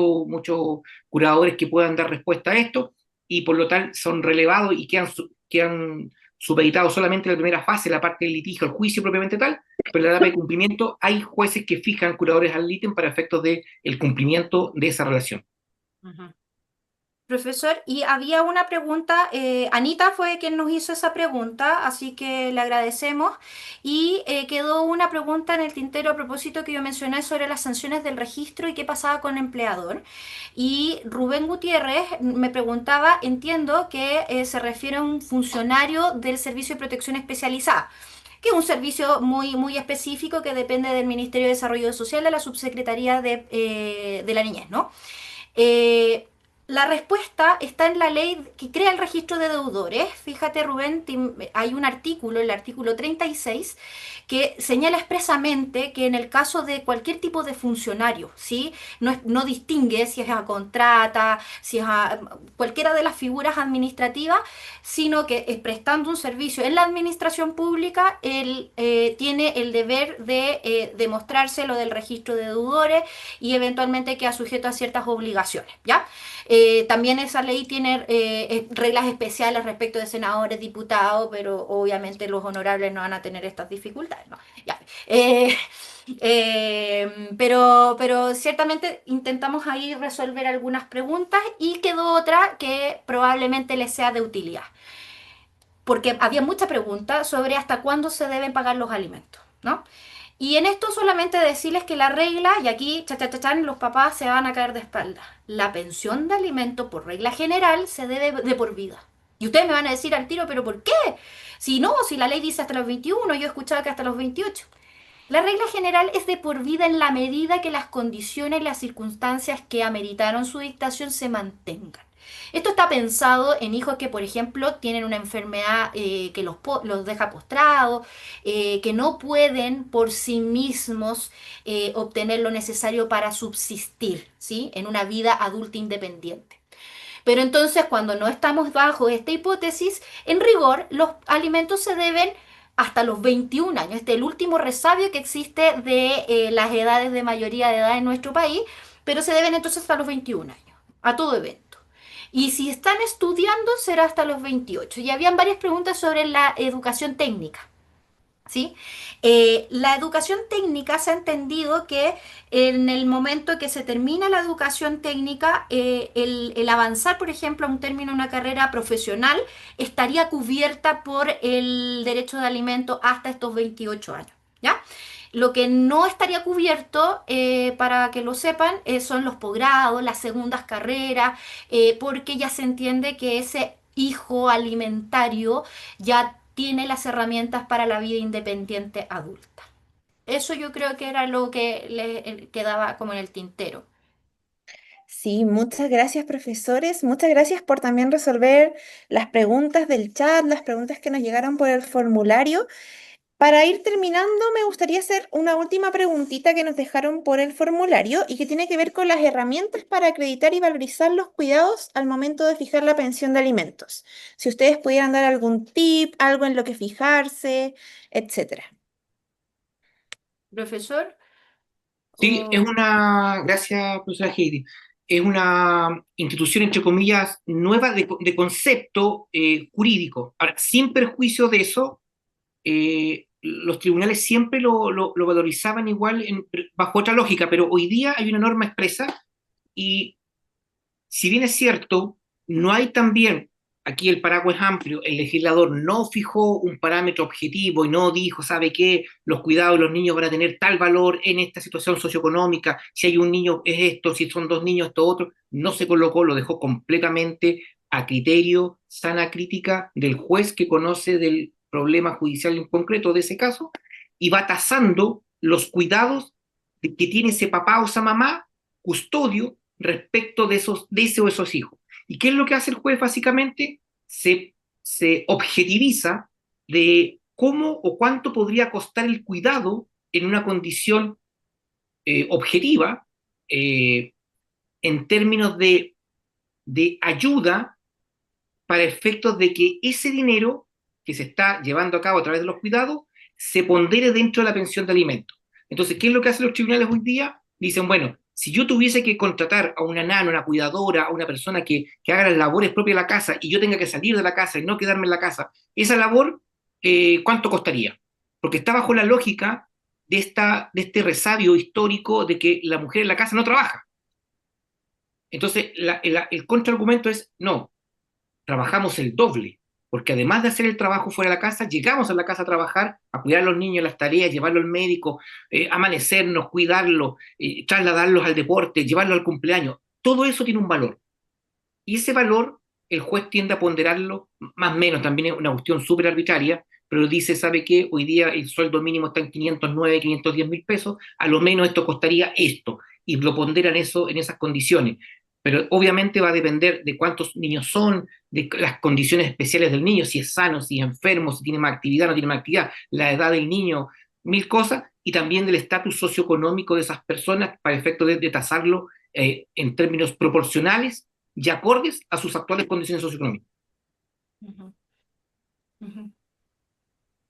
curadores que puedan dar respuesta a esto, y por lo tal son relevados y quedan supeditados solamente en la primera fase, la parte del litigio, el juicio propiamente tal, pero en la etapa de cumplimiento hay jueces que fijan curadores ad litem para efectos del cumplimiento de esa relación. Ujú. Profesor, y había una pregunta, Anita fue quien nos hizo esa pregunta, así que le agradecemos. Y quedó una pregunta en el tintero a propósito que yo mencioné sobre las sanciones del registro y qué pasaba con el empleador. Y Rubén Gutiérrez me preguntaba, entiendo que se refiere a un funcionario del Servicio de Protección Especializada, que es un servicio muy específico que depende del Ministerio de Desarrollo Social de la Subsecretaría de la Niñez, ¿no? Eh, la respuesta está en la ley que crea el registro de deudores. Fíjate, Rubén, hay un artículo, el artículo 36, que señala expresamente que en el caso de cualquier tipo de funcionario, ¿sí? No distingue si es a contrata, si es a cualquiera de las figuras administrativas, sino que prestando un servicio en la administración pública, él tiene el deber de demostrarse lo del registro de deudores y eventualmente queda sujeto a ciertas obligaciones, ¿ya? También esa ley tiene reglas especiales respecto de senadores, diputados, pero obviamente los honorables no van a tener estas dificultades, ¿no? Ya. Pero ciertamente intentamos ahí resolver algunas preguntas y quedó otra que probablemente les sea de utilidad, porque había mucha pregunta sobre hasta cuándo se deben pagar los alimentos, ¿no? Y en esto solamente decirles que la regla, y aquí chan, los papás se van a caer de espaldas, la pensión de alimento por regla general se debe de por vida. Y ustedes me van a decir al tiro, ¿pero por qué? Si no, si la ley dice hasta los 21, yo he escuchado que hasta los 28. La regla general es de por vida en la medida que las condiciones y las circunstancias que ameritaron su dictación se mantengan. Esto está pensado en hijos que, por ejemplo, tienen una enfermedad que los deja postrados, que no pueden por sí mismos obtener lo necesario para subsistir, ¿sí? En una vida adulta independiente. Pero entonces, cuando no estamos bajo esta hipótesis, en rigor, los alimentos se deben hasta los 21 años. Este es el último resabio que existe de las edades de mayoría de edad en nuestro país, pero se deben entonces hasta los 21 años, a todo evento. Y si están estudiando, será hasta los 28. Y habían varias preguntas sobre la educación técnica. ¿Sí? La educación técnica se ha entendido que en el momento que se termina la educación técnica, el avanzar, por ejemplo, a un término, una carrera profesional, estaría cubierta por el derecho de alimento hasta estos 28 años, ¿ya? Lo que no estaría cubierto, para que lo sepan, son los posgrados, las segundas carreras, porque ya se entiende que ese hijo alimentario ya tiene las herramientas para la vida independiente adulta. Eso yo creo que era lo que le quedaba como en el tintero. Sí, muchas gracias, profesores. Muchas gracias por también resolver las preguntas del chat, las preguntas que nos llegaron por el formulario. Para ir terminando, me gustaría hacer una última preguntita que nos dejaron por el formulario y que tiene que ver con las herramientas para acreditar y valorizar los cuidados al momento de fijar la pensión de alimentos. Si ustedes pudieran dar algún tip, algo en lo que fijarse, etcétera. Profesor, Sí, o- gracias, profesora Heidi. es una institución, entre comillas, nueva de concepto jurídico. Ahora, sin perjuicio de eso, los tribunales siempre lo valorizaban igual bajo otra lógica, pero hoy día hay una norma expresa y si bien es cierto, no hay también, aquí el paraguas es amplio, el legislador no fijó un parámetro objetivo y no dijo, ¿sabe qué? Los cuidados de los niños van a tener tal valor en esta situación socioeconómica, si hay un niño es esto, si son dos niños esto otro, no se colocó, lo dejó completamente a criterio, sana crítica del juez que conoce del problema judicial en concreto de ese caso y va tasando los cuidados que tiene ese papá o esa mamá, custodio, respecto de ese o esos hijos. ¿Y qué es lo que hace el juez básicamente? Se objetiviza de cómo o cuánto podría costar el cuidado en una condición objetiva eh, en términos de ayuda para efectos de que ese dinero que se está llevando a cabo a través de los cuidados se pondere dentro de la pensión de alimentos. Entonces, ¿qué es lo que hacen los tribunales hoy día? Dicen, bueno, si yo tuviese que contratar a una nana, una cuidadora, a una persona que haga las labores propias de la casa y yo tenga que salir de la casa y no quedarme en la casa, esa labor, ¿cuánto costaría? Porque está bajo la lógica de este resabio histórico de que la mujer en la casa no trabaja. Entonces, el contraargumento es, no, trabajamos el doble, porque además de hacer el trabajo fuera de la casa, llegamos a la casa a trabajar, a cuidar a los niños, las tareas, llevarlos al médico, amanecernos, cuidarlos, trasladarlos al deporte, llevarlos al cumpleaños. Todo eso tiene un valor. Y ese valor, el juez tiende a ponderarlo, más o menos, también es una cuestión súper arbitraria, pero dice, ¿sabe qué? Hoy día el sueldo mínimo está en 509, 510.000 pesos, a lo menos esto costaría esto, y lo ponderan eso en esas condiciones. Pero obviamente va a depender de cuántos niños son, de las condiciones especiales del niño, si es sano, si es enfermo, si tiene más actividad, no tiene más actividad, la edad del niño, mil cosas, y también del estatus socioeconómico de esas personas para efecto de tasarlo en términos proporcionales y acordes a sus actuales condiciones socioeconómicas. Ujú, ujú.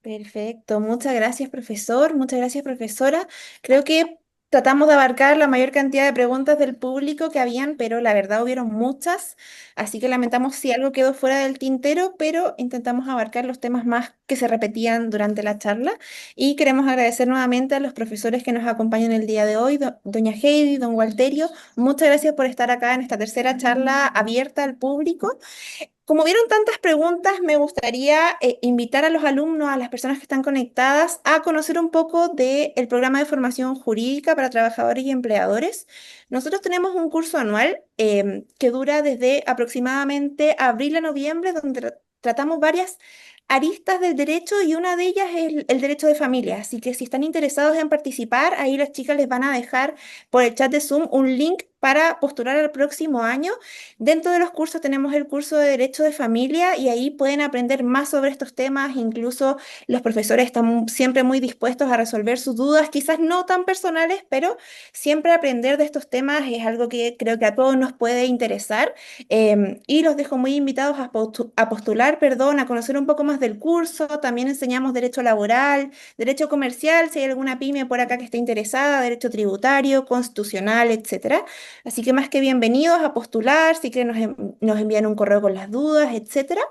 Perfecto, muchas gracias profesor, muchas gracias profesora. Creo que tratamos de abarcar la mayor cantidad de preguntas del público que habían, pero la verdad hubieron muchas, así que lamentamos si algo quedó fuera del tintero, pero intentamos abarcar los temas más que se repetían durante la charla y queremos agradecer nuevamente a los profesores que nos acompañan el día de hoy, doña Heidi, don Walterio, muchas gracias por estar acá en esta tercera charla abierta al público. Como vieron tantas preguntas, me gustaría invitar a los alumnos, a las personas que están conectadas, a conocer un poco del programa de formación jurídica para trabajadores y empleadores. Nosotros tenemos un curso anual que dura desde aproximadamente abril a noviembre, donde tratamos varias aristas del derecho y una de ellas es el derecho de familia. Así que si están interesados en participar, ahí las chicas les van a dejar por el chat de Zoom un link para postular al próximo año. Dentro de los cursos tenemos el curso de Derecho de Familia y ahí pueden aprender más sobre estos temas. Incluso los profesores están siempre muy dispuestos a resolver sus dudas, quizás no tan personales, pero siempre aprender de estos temas es algo que creo que a todos nos puede interesar. Y los dejo muy invitados a postular, perdón, a conocer un poco más del curso. También enseñamos derecho laboral, derecho comercial, si hay alguna pyme por acá que esté interesada, derecho tributario, constitucional, etcétera. Así que más que bienvenidos a postular, si quieren nos envían un correo con las dudas, etcétera.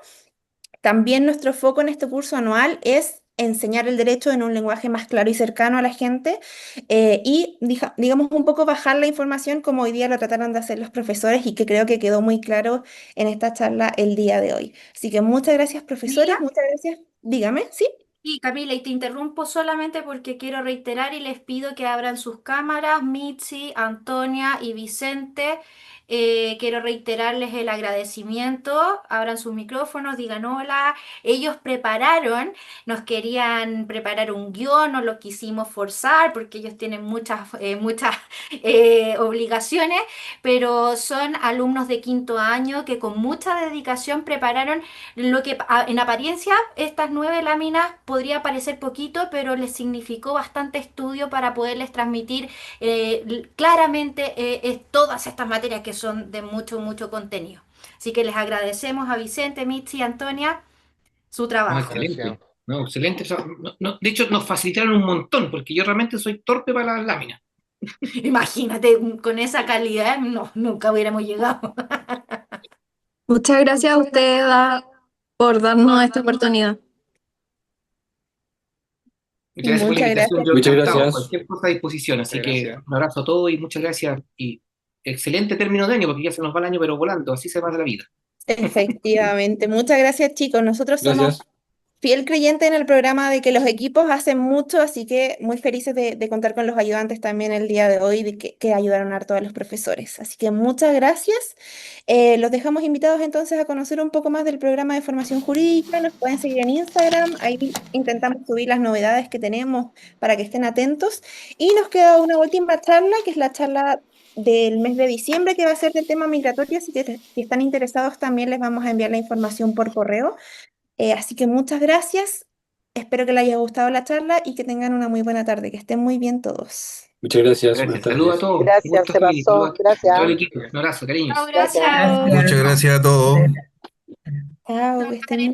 También nuestro foco en este curso anual es enseñar el derecho en un lenguaje más claro y cercano a la gente y digamos un poco bajar la información como hoy día lo trataron de hacer los profesores y que creo que quedó muy claro en esta charla el día de hoy. Así que muchas gracias profesores, Camila, muchas gracias. Dígame, ¿sí? y Camila, y te interrumpo solamente porque quiero reiterar y les pido que abran sus cámaras, Mitzi, Antonia y Vicente. Quiero reiterarles el agradecimiento, abran sus micrófonos, digan hola. Ellos prepararon, nos querían preparar un guión, no lo quisimos forzar porque ellos tienen muchas obligaciones, pero son alumnos de quinto año que con mucha dedicación prepararon lo que en apariencia estas 9 láminas podría parecer poquito, pero les significó bastante estudio para poderles transmitir claramente todas estas materias que son de mucho, mucho contenido. Así que les agradecemos a Vicente, Mitzi y Antonia su No, trabajo. Gracias. excelente. No, excelente. O sea, de hecho, nos facilitaron un montón, porque yo realmente soy torpe para las láminas. Imagínate, con esa calidad, no, nunca hubiéramos llegado. Muchas gracias a usted, por darnos esta oportunidad. Muchas gracias por la Muchas invitación, gracias. yo Muchas encantado, gracias. cualquier cosa a disposición, así Muchas que gracias. un abrazo a todos y muchas gracias y excelente término de año porque ya se nos va el año pero volando, así se va la vida. Efectivamente, muchas gracias chicos. Nosotros somos Gracias. fiel creyente en el programa de que los equipos hacen mucho, así que muy felices de contar con los ayudantes también el día de hoy, de que ayudaron harto a los profesores. Así que muchas gracias. Los dejamos invitados entonces a conocer un poco más del programa de formación jurídica. Nos pueden seguir en Instagram, ahí intentamos subir las novedades que tenemos para que estén atentos. Y nos queda una última charla, que es la charla del mes de diciembre, que va a ser del tema migratorio, así que si están interesados también les vamos a enviar la información por correo. Así que muchas gracias. Espero que les haya gustado la charla y que tengan una muy buena tarde. Que estén muy bien todos. Muchas gracias. Buenas Gracias, saludos a tardes. todos, un Gracias, gusto se Javi, saludos pasó. a todo el Gracias. equipo, un abrazo, cariños. Chao, Gracias. gracias. Chao. Muchas gracias a todos. Chao, que estén muy